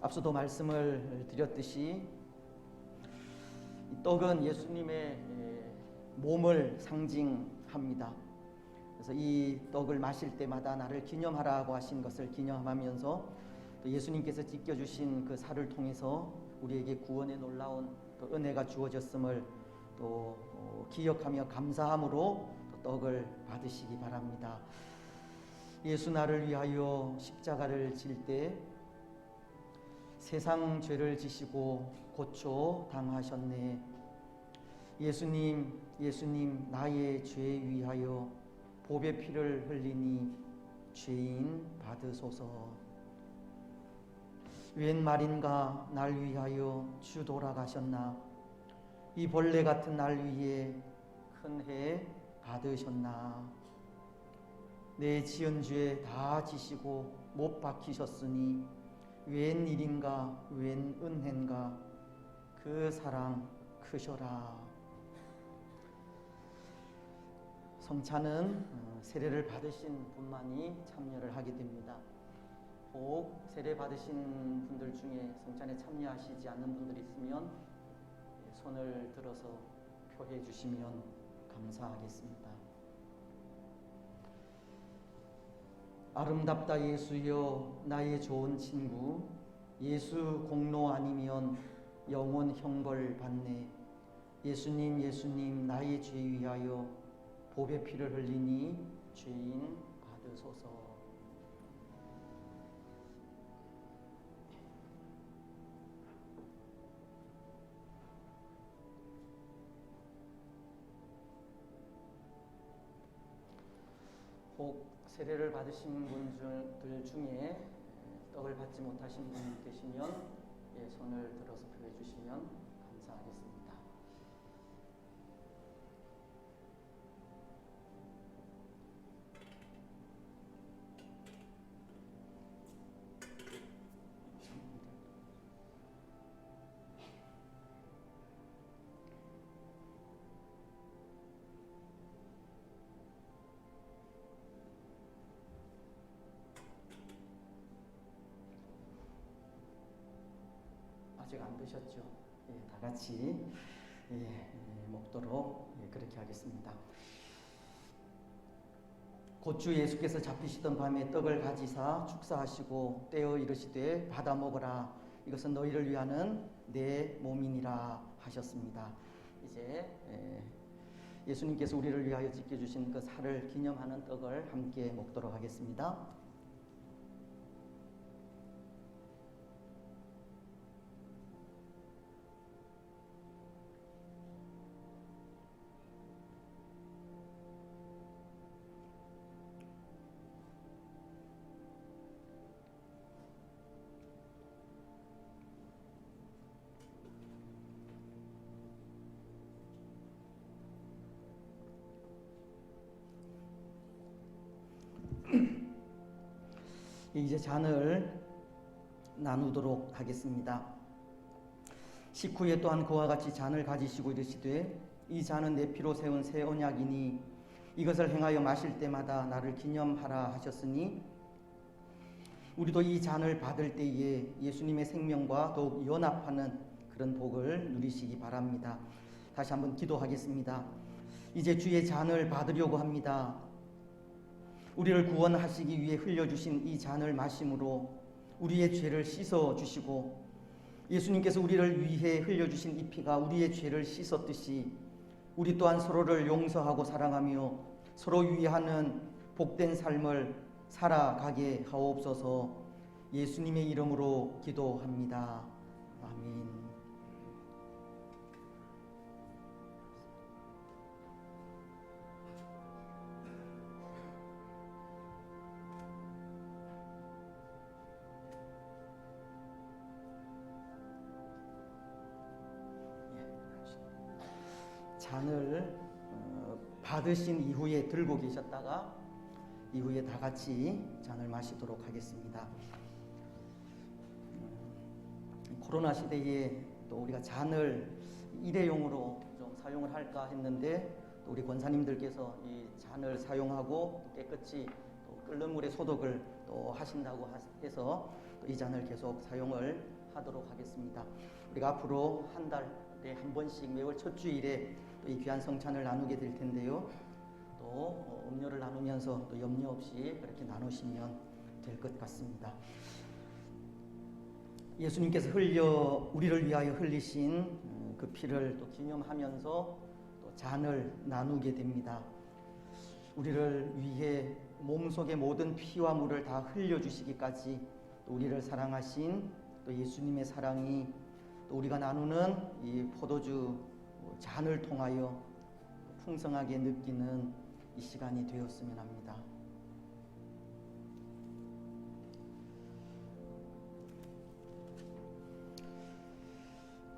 앞서도 말씀을 드렸듯이 이 떡은 예수님의 몸을 상징합니다. 그래서 이 떡을 마실 때마다 나를 기념하라고 하신 것을 기념하면서 또 예수님께서 지켜주신 그 살을 통해서 우리에게 구원의 놀라운 또 은혜가 주어졌음을 또 기억하며 감사함으로 또 떡을 받으시기 바랍니다. 예수 나를 위하여 십자가를 질 때 세상 죄를 지시고 고초 당하셨네. 예수님, 예수님 나의 죄 위하여 보배 피를 흘리니 죄인 받으소서. 웬 말인가 날 위하여 주 돌아가셨나. 이 벌레 같은 날 위에 큰 해 받으셨나. 내 지은 죄 다 지시고 못 박히셨으니 웬 일인가 웬 은혜인가 그 사랑 크셔라. 성찬은 세례를 받으신 분만이 참여를 하게 됩니다. 혹 세례 받으신 분들 중에 성찬에 참여하시지 않는 분들이 있으면 손을 들어서 표해 주시면 감사하겠습니다. 아름답다 예수여 나의 좋은 친구, 예수 공로 아니면 영원 형벌 받네. 예수님 예수님 나의 죄 위하여 보배 피를 흘리니 죄인 받으소서. 혹 세례를 받으신 분들 중에 떡을 받지 못하신 분 계시면 손을 들어서 표해 주시면 감사하겠습니다. 아직 안 드셨죠? 다 같이 먹도록 그렇게 하겠습니다. 곧 주 예수께서 잡히시던 밤에 떡을 가지사 축사하시고 떼어 이르시되 받아 먹으라. 이것은 너희를 위하는 내 몸이니라 하셨습니다. 이제 예수님께서 우리를 위하여 지켜주신 그 살을 기념하는 떡을 함께 먹도록 하겠습니다. 이제 잔을 나누도록 하겠습니다. 식후에 또한 그와 같이 잔을 가지시고 이르시되 이 잔은 내 피로 세운 새 언약이니 이것을 행하여 마실 때마다 나를 기념하라 하셨으니 우리도 이 잔을 받을 때에 예수님의 생명과 더욱 연합하는 그런 복을 누리시기 바랍니다. 다시 한번 기도하겠습니다. 이제 주의 잔을 받으려고 합니다. 우리를 구원하시기 위해 흘려주신 이 잔을 마심으로 우리의 죄를 씻어주시고 예수님께서 우리를 위해 흘려주신 이 피가 우리의 죄를 씻었듯이 우리 또한 서로를 용서하고 사랑하며 서로 위하는 복된 삶을 살아가게 하옵소서. 예수님의 이름으로 기도합니다. 아멘. 잔을 받으신 이후에 들고 계셨다가 이후에 다 같이 잔을 마시도록 하겠습니다. 코로나 시대에 또 우리가 잔을 일회용으로 좀 사용을 할까 했는데 또 우리 권사님들께서 이 잔을 사용하고 깨끗이 또 끓는 물에 소독을 또 하신다고 해서 이 잔을 계속 사용을 하도록 하겠습니다. 우리가 앞으로 한 달에 한 번씩 매월 첫 주일에 또 이 귀한 성찬을 나누게 될 텐데요. 또 음료를 나누면서 또 염려 없이 그렇게 나누시면 될 것 같습니다. 예수님께서 우리를 위하여 흘리신 그 피를 또 기념하면서 또 잔을 나누게 됩니다. 우리를 위해 몸속의 모든 피와 물을 다 흘려주시기까지 또 우리를 사랑하신 또 예수님의 사랑이 또 우리가 나누는 이 포도주 잔을 통하여 풍성하게 느끼는 이 시간이 되었으면 합니다.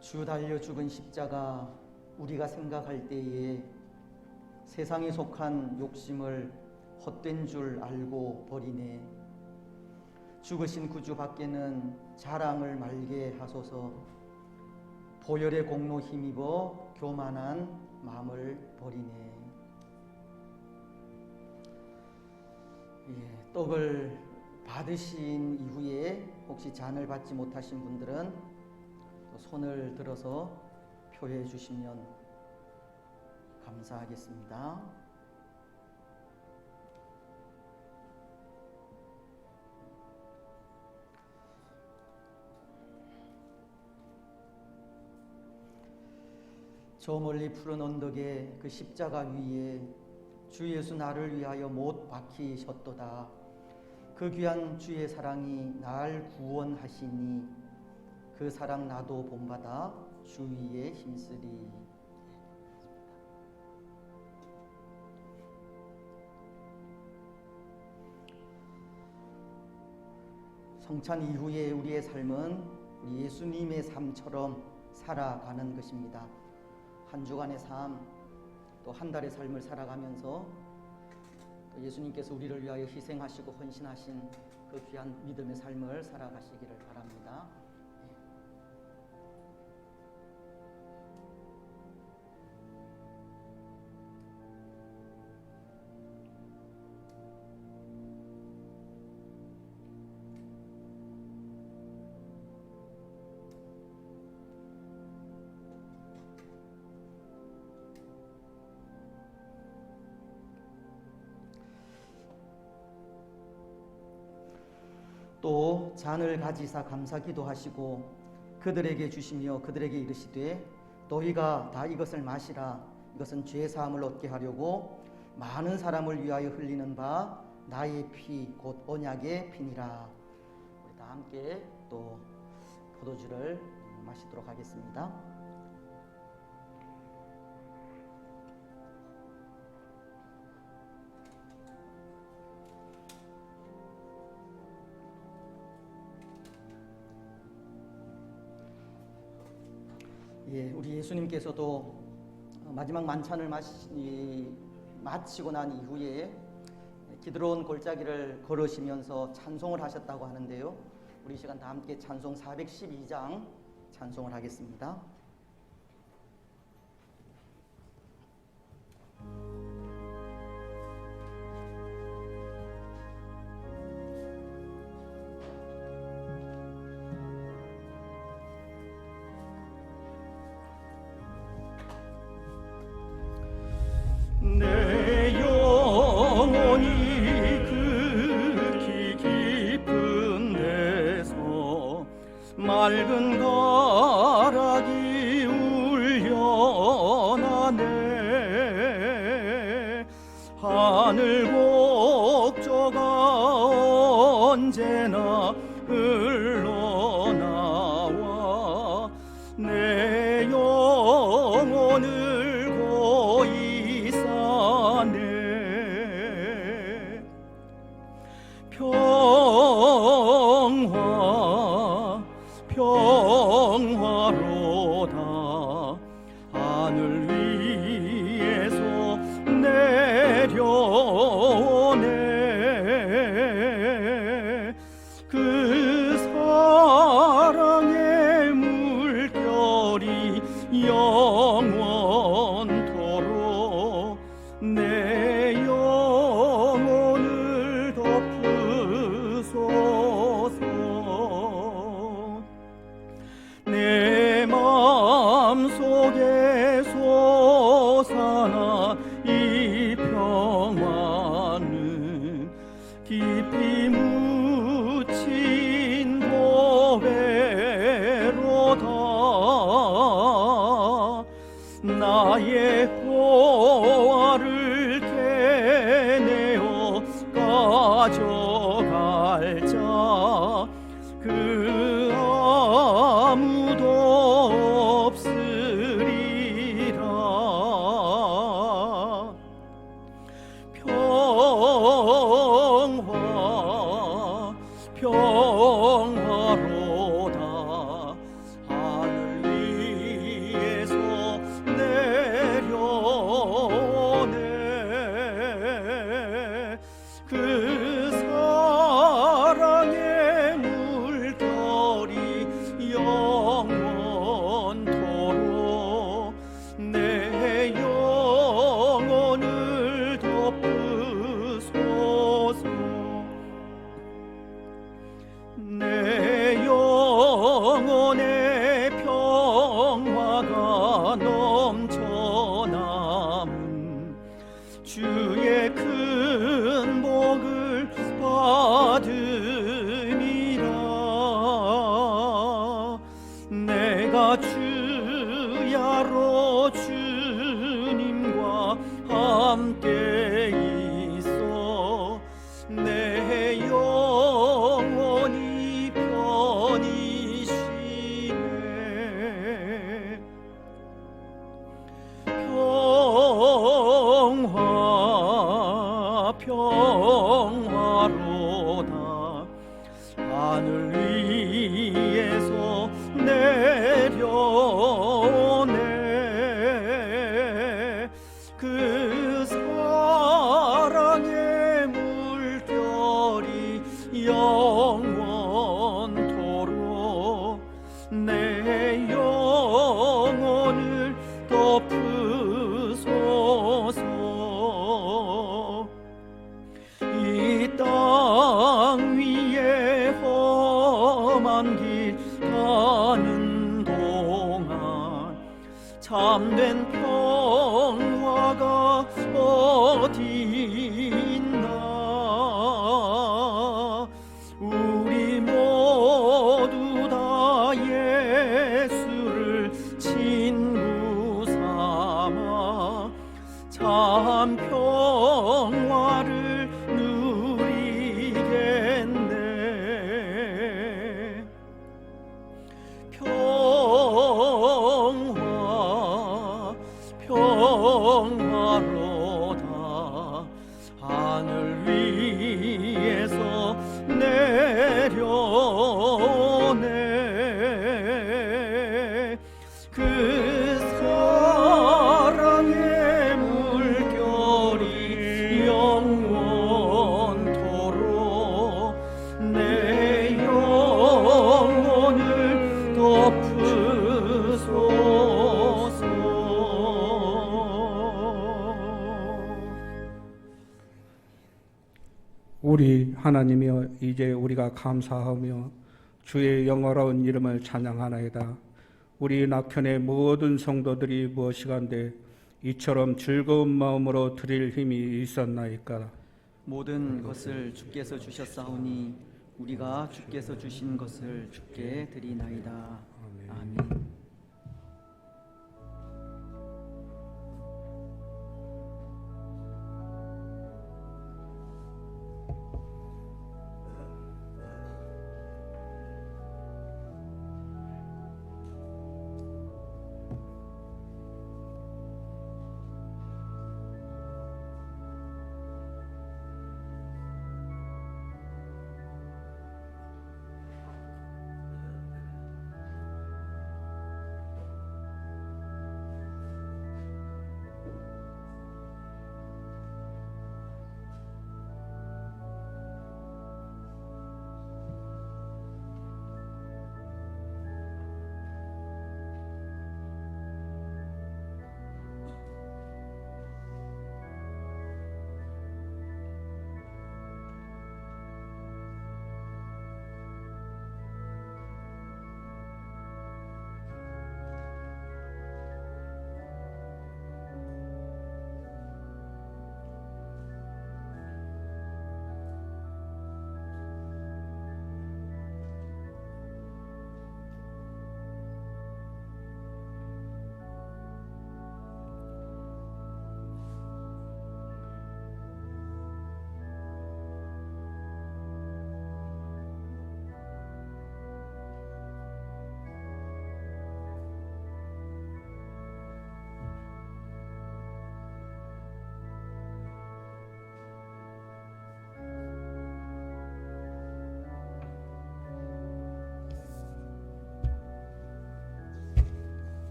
주 달려 죽은 십자가 우리가 생각할 때에 세상에 속한 욕심을 헛된 줄 알고 버리네. 죽으신 구주 밖에는 자랑을 말게 하소서. 보혈의 공로 힘입어 교만한 마음을 버리네. 떡을 받으신 이후에 혹시 잔을 받지 못하신 분들은 손을 들어서 표해 주시면 감사하겠습니다. 저 멀리 푸른 언덕에 그 십자가 위에 주 예수 나를 위하여 못 박히셨도다. 그 귀한 주의 사랑이 날 구원하시니 그 사랑 나도 본받아 주 위에 힘쓰리. 성찬 이후에 우리의 삶은 우리 예수님의 삶처럼 살아가는 것입니다. 한 주간의 삶, 또 한 달의 삶을 살아가면서 또 예수님께서 우리를 위하여 희생하시고 헌신하신 그 귀한 믿음의 삶을 살아가시기를 바랍니다. 또 잔을 가지사 감사 기도하시고 그들에게 주시며 그들에게 이르시되 너희가 다 이것을 마시라. 이것은 죄 사함을 얻게 하려고 많은 사람을 위하여 흘리는 바 나의 피 곧 언약의 피니라. 우리 다 함께 또 포도주를 마시도록 하겠습니다. 우리 예수님께서도 마지막 만찬을 마치고 난 이후에 기드론 골짜기를 걸으시면서 찬송을 하셨다고 하는데요. 우리 이 시간 다 함께 찬송 412장 찬송을 하겠습니다. 내 영혼이 극히 깊은 데서 맑은 가락이 울려나네. 하늘 곡조가 언제나 흘러나와 내 영혼을 고이 사네. 평화로다. 하늘 위에서 내려오네. 그 사랑의 물결이 영원토록 내 영혼을 덮으소서. 나의 호화를 캐내어 가져갈 자 그 아무도 없으리라. 평화로다. 하늘 위에서 내려오네. 그 사랑의 물결이 영원토록 내 영혼을 덮으소서. 내 영혼의 평화가 넘쳐남은 주의 큰 복을 받음이라. 내가 주야로 주님과 함께 있어 내 영혼이 편히 쉬네. 평화로다. 하늘 위에서 내려오네. 그 사랑의 물결이 영원토록 내 영혼을 덮으소서. 이 땅 위에 험한 길 가는 동안 참된 평화가 어디 있나. 우리 모두 다 예수를 친구 삼아 참 평화를 누리겠네. 평화로다. 하늘 위에서 내려오네. 그 사랑의 물결이 영원토록 내 영혼을 덮으소서. 우리 하나님이여, 이제 우리가 감사하며 주의 영화로운 이름을 찬양하나이다. 우리 낙현의 모든 성도들이 무엇이간데 이처럼 즐거운 마음으로 드릴 힘이 있었나이까. 모든 것을 주께서 주셨사오니 우리가 주께서 주신 것을 주께 드리나이다. 아멘.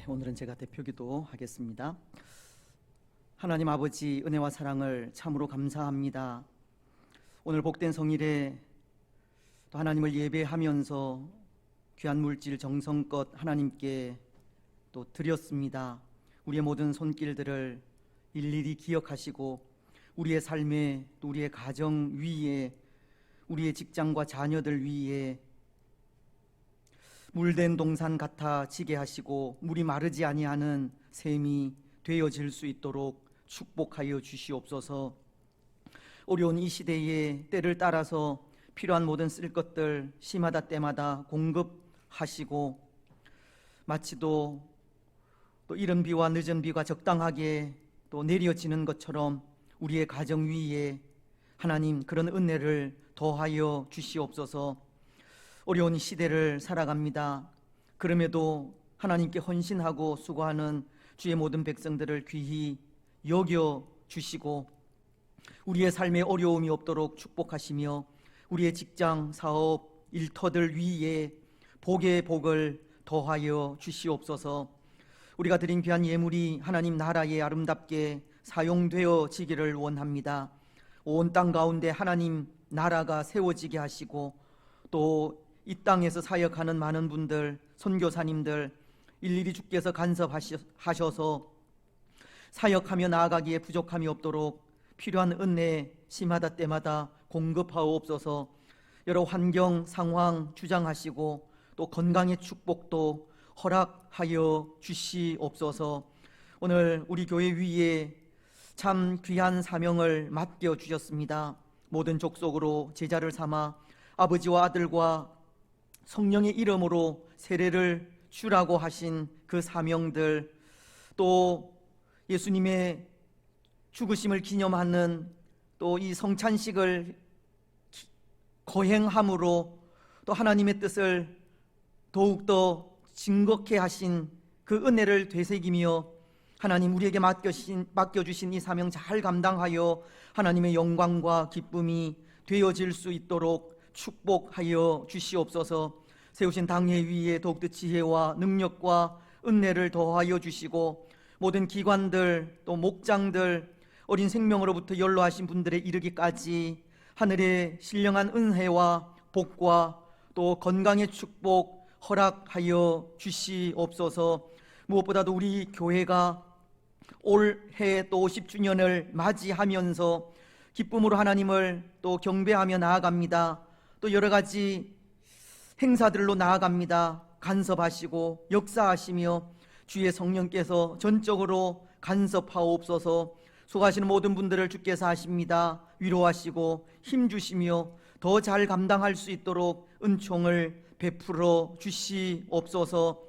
오늘은 제가 대표기도 하겠습니다. 하나님 아버지 은혜와 사랑을 참으로 감사합니다. 오늘 복된 성일에 또 하나님을 예배하면서 귀한 물질 정성껏 하나님께 또 드렸습니다. 우리의 모든 손길들을 일일이 기억하시고 우리의 삶에 또 우리의 가정 위에 우리의 직장과 자녀들 위에 물된 동산 같아 지게 하시고 물이 마르지 아니하는 샘이 되어질 수 있도록 축복하여 주시옵소서. 어려운 이 시대에 때를 따라서 필요한 모든 쓸 것들 시마다 때마다 공급하시고 마치 또 이른 비와 늦은 비가 적당하게 또 내려지는 것처럼 우리의 가정 위에 하나님 그런 은혜를 더하여 주시옵소서. 어려운 시대를 살아갑니다. 그럼에도 하나님께 헌신하고 수고하는 주의 모든 백성들을 귀히 여겨 주시고 우리의 삶에 어려움이 없도록 축복하시며 우리의 직장, 사업, 일터들 위에 복의 복을 더하여 주시옵소서. 우리가 드린 귀한 예물이 하나님 나라에 아름답게 사용되어지기를 원합니다. 온 땅 가운데 하나님 나라가 세워지게 하시고 또 이 땅에서 사역하는 많은 분들, 선교사님들 일일이 주께서 간섭하셔서 사역하며 나아가기에 부족함이 없도록 필요한 은혜 시마다 때마다 공급하옵소서. 여러 환경 상황 주장하시고 또 건강의 축복도 허락하여 주시옵소서. 오늘 우리 교회 위에 참 귀한 사명을 맡겨 주셨습니다. 모든 족속으로 제자를 삼아 아버지와 아들과 성령의 이름으로 세례를 주라고 하신 그 사명들, 또 예수님의 죽으심을 기념하는 또 이 성찬식을 거행함으로 또 하나님의 뜻을 더욱더 증거케 하신 그 은혜를 되새기며 하나님 우리에게 맡겨주신 이 사명 잘 감당하여 하나님의 영광과 기쁨이 되어질 수 있도록 축복하여 주시옵소서. 세우신 당회 위에 더욱더 지혜와 능력과 은혜를 더하여 주시고 모든 기관들 또 목장들 어린 생명으로부터 연로하신 분들에 이르기까지 하늘의 신령한 은혜와 복과 또 건강의 축복 허락하여 주시옵소서. 무엇보다도 우리 교회가 올해 또 50주년을 맞이하면서 기쁨으로 하나님을 또 경배하며 나아갑니다. 또 여러 가지 행사들로 나아갑니다. 간섭하시고 역사하시며 주의 성령께서 전적으로 간섭하옵소서. 수고하시는 모든 분들을 주께서 아십니다. 위로하시고 힘주시며 더 잘 감당할 수 있도록 은총을 베풀어 주시옵소서.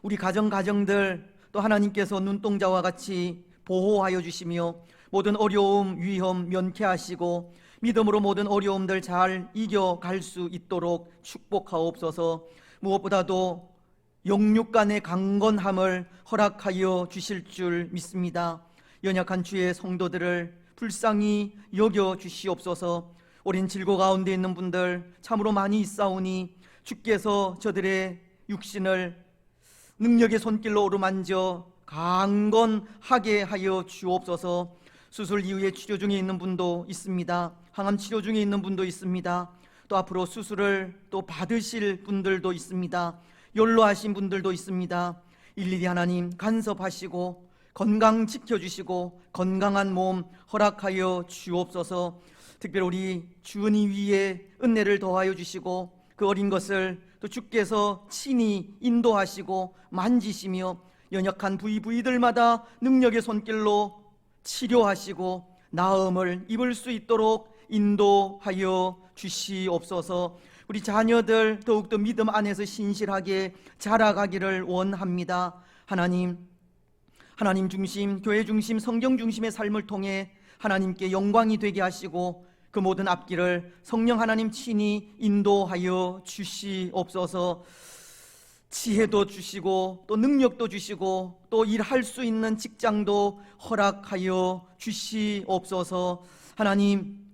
우리 가정들 또 하나님께서 눈동자와 같이 보호하여 주시며 모든 어려움 위험 면케하시고 믿음으로 모든 어려움들 잘 이겨갈 수 있도록 축복하옵소서. 무엇보다도 영육 간의 강건함을 허락하여 주실 줄 믿습니다. 연약한 주의 성도들을 불쌍히 여겨 주시옵소서. 어린 질고 가운데 있는 분들 참으로 많이 있사오니 주께서 저들의 육신을 능력의 손길로 어루만져 강건하게 하여 주옵소서. 수술 이후에 치료 중에 있는 분도 있습니다. 항암 치료 중에 있는 분도 있습니다. 또 앞으로 수술을 또 받으실 분들도 있습니다. 연로하신 분들도 있습니다. 일일이 하나님 간섭하시고 건강 지켜주시고 건강한 몸 허락하여 주옵소서. 특별히 우리 주은이 위에 은혜를 더하여 주시고 그 어린 것을 또 주께서 친히 인도하시고 만지시며 연약한 부위들마다 능력의 손길로 치료하시고 나음을 입을 수 있도록 인도하여 주시옵소서. 우리 자녀들 더욱더 믿음 안에서 신실하게 자라가기를 원합니다. 하나님 중심, 교회 중심, 성경 중심의 삶을 통해 하나님께 영광이 되게 하시고 그 모든 앞길을 성령 하나님 친히 인도하여 주시옵소서. 지혜도 주시고 또 능력도 주시고 또 일할 수 있는 직장도 허락하여 주시옵소서. 하나님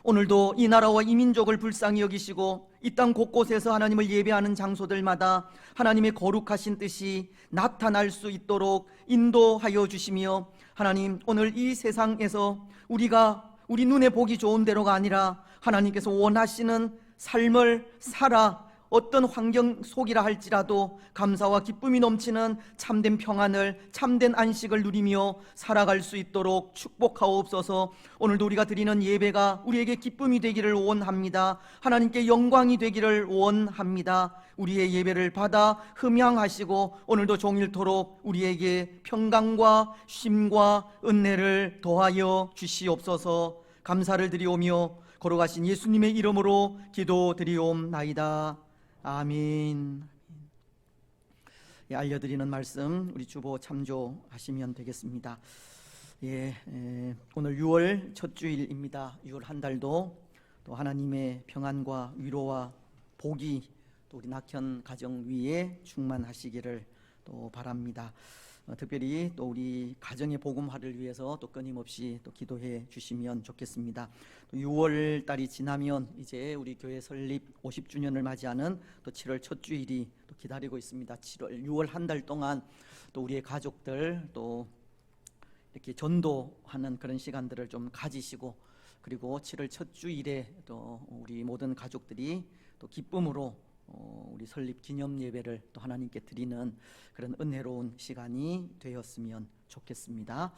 오늘도 이 나라와 이 민족을 불쌍히 여기시고 이 땅 곳곳에서 하나님을 예배하는 장소들마다 하나님의 거룩하신 뜻이 나타날 수 있도록 인도하여 주시며, 하나님, 오늘 이 세상에서 우리가 우리 눈에 보기 좋은 대로가 아니라 하나님께서 원하시는 삶을 살아 어떤 환경 속이라 할지라도 감사와 기쁨이 넘치는 참된 평안을, 참된 안식을 누리며 살아갈 수 있도록 축복하옵소서. 오늘도 우리가 드리는 예배가 우리에게 기쁨이 되기를 원합니다. 하나님께 영광이 되기를 원합니다. 우리의 예배를 받아 흠양하시고 오늘도 종일토록 우리에게 평강과 쉼과 은혜를 더하여 주시옵소서. 감사를 드리오며 거룩하신 예수님의 이름으로 기도드리옵나이다. 아멘. 예, 알려드리는 말씀 우리 주보 참조하시면 되겠습니다. 오늘 6월 첫 주일입니다. 6월 한 달도 또 하나님의 평안과 위로와 복이 또 우리 낙현 가정 위에 충만하시기를 또 바랍니다. 특별히 또 우리 가정의 복음화를 위해서 또 끊임없이 또 기도해 주시면 좋겠습니다. 또 6월 달이 지나면 이제 우리 교회 설립 50주년을 맞이하는 또 7월 첫 주일이 또 기다리고 있습니다. 6월 한 달 동안 또 우리의 가족들 또 이렇게 전도하는 그런 시간들을 좀 가지시고, 그리고 7월 첫 주일에 또 우리 모든 가족들이 또 기쁨으로 우리 설립 기념 예배를 또 하나님께 드리는 그런 은혜로운 시간이 되었으면 좋겠습니다.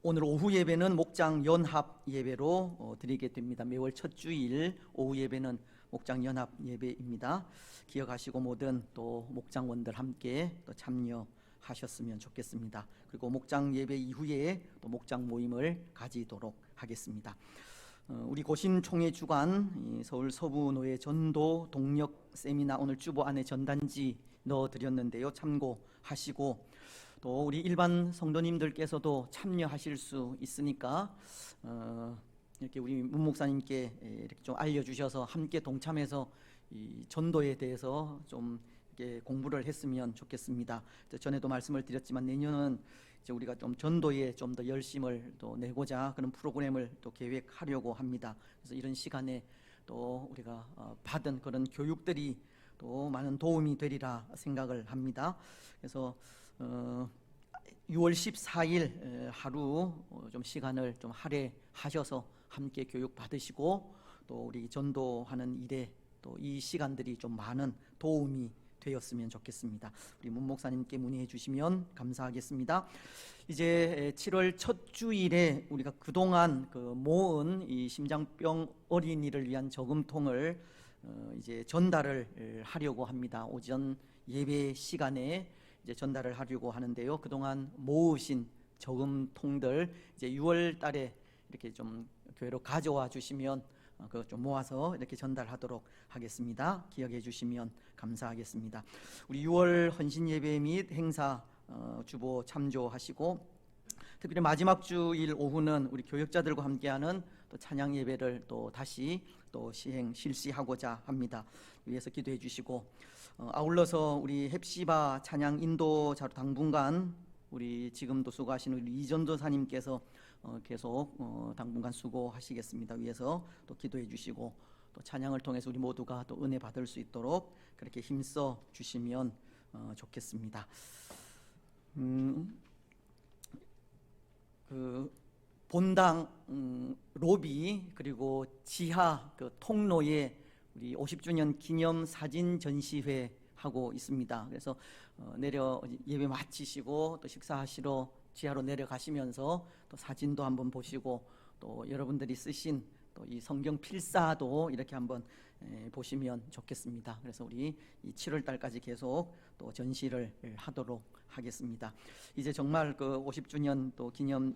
오늘 오후 예배는 목장 연합 예배로 드리게 됩니다. 매월 첫 주일 오후 예배는 목장 연합 예배입니다. 기억하시고 모든 또 목장원들 함께 또 참여하셨으면 좋겠습니다. 그리고 목장 예배 이후에 또 목장 모임을 가지도록 하겠습니다. 우리 고신총회 주관 서울 서부노예 전도 동력 세미나 오늘 주보 안에 전단지 넣어드렸는데요. 참고하시고 또 우리 일반 성도님들께서도 참여하실 수 있으니까 이렇게 우리 문 목사님께 이렇게 좀 알려주셔서 함께 동참해서 이 전도에 대해서 좀 이렇게 공부를 했으면 좋겠습니다. 전에도 말씀을 드렸지만 내년은 이제 우리가 좀 전도에 좀 더 열심을 또 내고자 그런 프로그램을 또 계획하려고 합니다. 그래서 이런 시간에 또 우리가 받은 그런 교육들이 또 많은 도움이 되리라 생각을 합니다. 그래서 6월 14일 하루 좀 시간을 좀 할애하셔서 함께 교육 받으시고 또 우리 전도하는 일에 또 이 시간들이 좀 많은 도움이 되었으면 좋겠습니다. 우리 문 목사님께 문의해 주시면 감사하겠습니다. 이제 7월 첫 주일에 우리가 그동안 모은 이 심장병 어린이를 위한 저금통을 이제 전달을 하려고 합니다. 오전 예배 시간에 이제 전달을 하려고 하는데요. 그동안 모으신 저금통들 이제 6월 달에 이렇게 좀 교회로 가져와 주시면 그거 좀 모아서 이렇게 전달하도록 하겠습니다. 기억해 주시면 감사하겠습니다. 우리 6월 헌신 예배 및 행사 주보 참조하시고, 특별히 마지막 주일 오후는 우리 교역자들과 함께하는 또 찬양 예배를 또 다시 또 실시하고자 합니다. 위해서 기도해 주시고, 아울러서 우리 헵시바 찬양 인도자로 당분간 우리 지금도 수고하시는 우리 이전도사님께서 계속 당분간 수고하시겠습니다. 위해서 또 기도해 주시고 또 찬양을 통해서 우리 모두가 또 은혜 받을 수 있도록 그렇게 힘써 주시면 좋겠습니다. 그 본당 로비 그리고 지하 그 통로에 우리 50주년 기념 사진 전시회 하고 있습니다. 그래서 내려 예배 마치시고 또 식사하시러 지하로 내려가시면서 또 사진도 한번 보시고 또 여러분들이 쓰신 또 이 성경 필사도 이렇게 한번 보시면 좋겠습니다. 그래서 우리 이 7월 달까지 계속 또 전시를 하도록 하겠습니다. 이제 정말 그 50주년 또 기념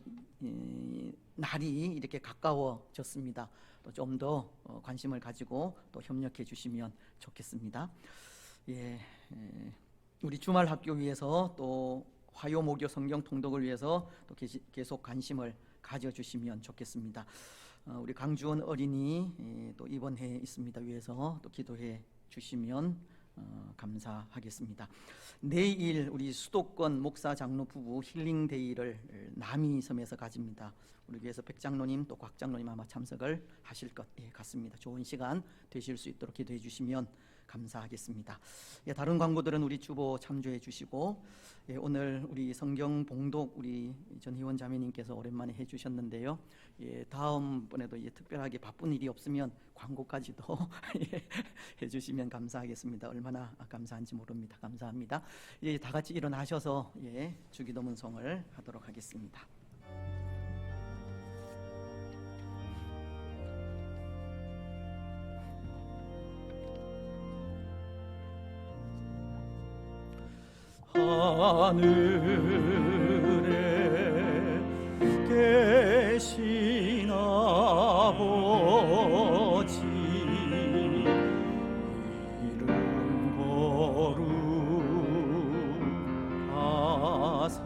날이 이렇게 가까워졌습니다. 또 좀 더 관심을 가지고 또 협력해 주시면 좋겠습니다. 우리 주말 학교 위해서 또 화요 목요 성경 통독을 위해서 또 계속 관심을 가져주시면 좋겠습니다. 우리 강주원 어린이 또 이번 해에 있습니다. 위해서 또 기도해 주시면 감사하겠습니다. 내일 우리 수도권 목사 장로 부부 힐링데이를 남이섬에서 가집니다. 우리 교회에서 백 장로님 또 곽 장로님 아마 참석을 하실 것 같습니다. 좋은 시간 되실 수 있도록 기도해 주시면 감사하겠습니다. 다른 광고들은 우리 주보 참조해 주시고, 오늘 우리 성경 봉독 우리 전희원 자매님께서 오랜만에 해주셨는데요. 다음번에도 특별하게 바쁜 일이 없으면 광고까지도 해주시면 감사하겠습니다. 얼마나 감사한지 모릅니다. 감사합니다. 다 같이 일어나셔서 주기도문성을 하도록 하겠습니다. 하늘에 계신 아버지 이름 거룩하사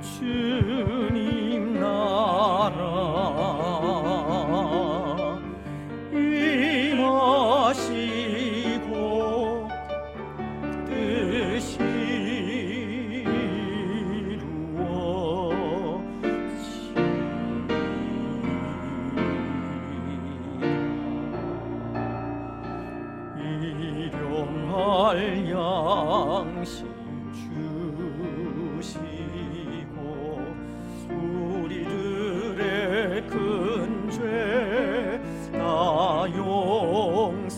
주님 나라 임하시고 뜻이 일용할 양식 주시고 우리들의 큰 죄 다 용서하옵시고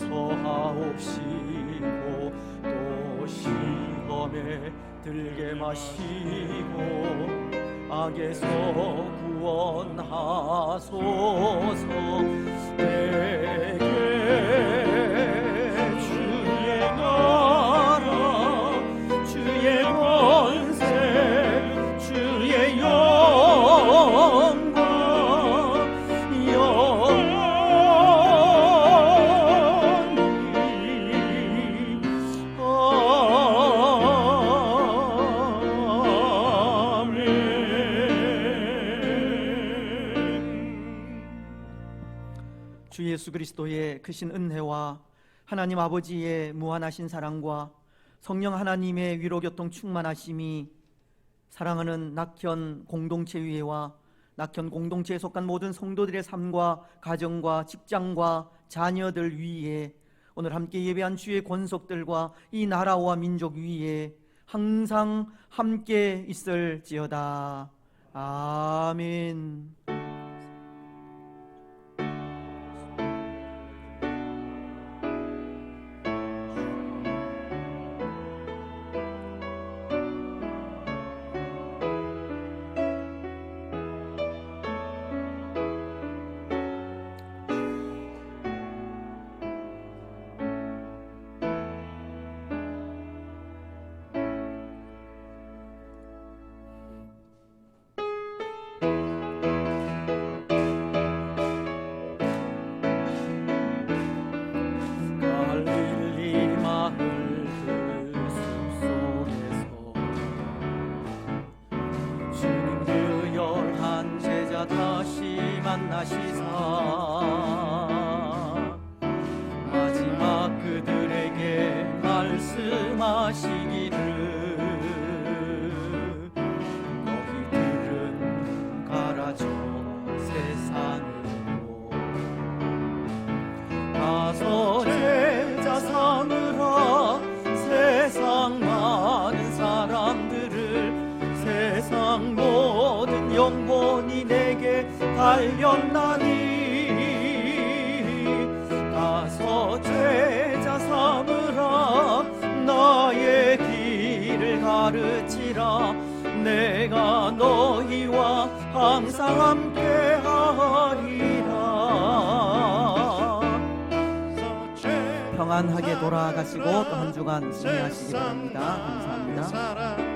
또 시험에 들게 마시고 악에서 구원하소서. 내게 주의 나라 주의 권세 주의 영광 주 예수 그리스도의 크신 은혜와 하나님 아버지의 무한하신 사랑과 성령 하나님의 위로교통 충만하심이 사랑하는 낙현 공동체위회와 낙현 공동체에 속한 모든 성도들의 삶과 가정과 직장과 자녀들 위에 오늘 함께 예배한 주의 권속들과 이 나라와 민족 위에 항상 함께 있을지어다. 아멘. 만나시사 마지막 그들에게 말씀하시기를 너희들은 가라져 세상으로 가서 제자 삼으라. 세상 많은 사람들을 세상 모든 영혼이 내게 달렸나니 가서 제자 삼으라. 나의 길을 가르치라. 내가 너희와 항상 함께하리라. 평안하게 돌아가시고 또 한 주간 승리하시기 바랍니다. 감사합니다.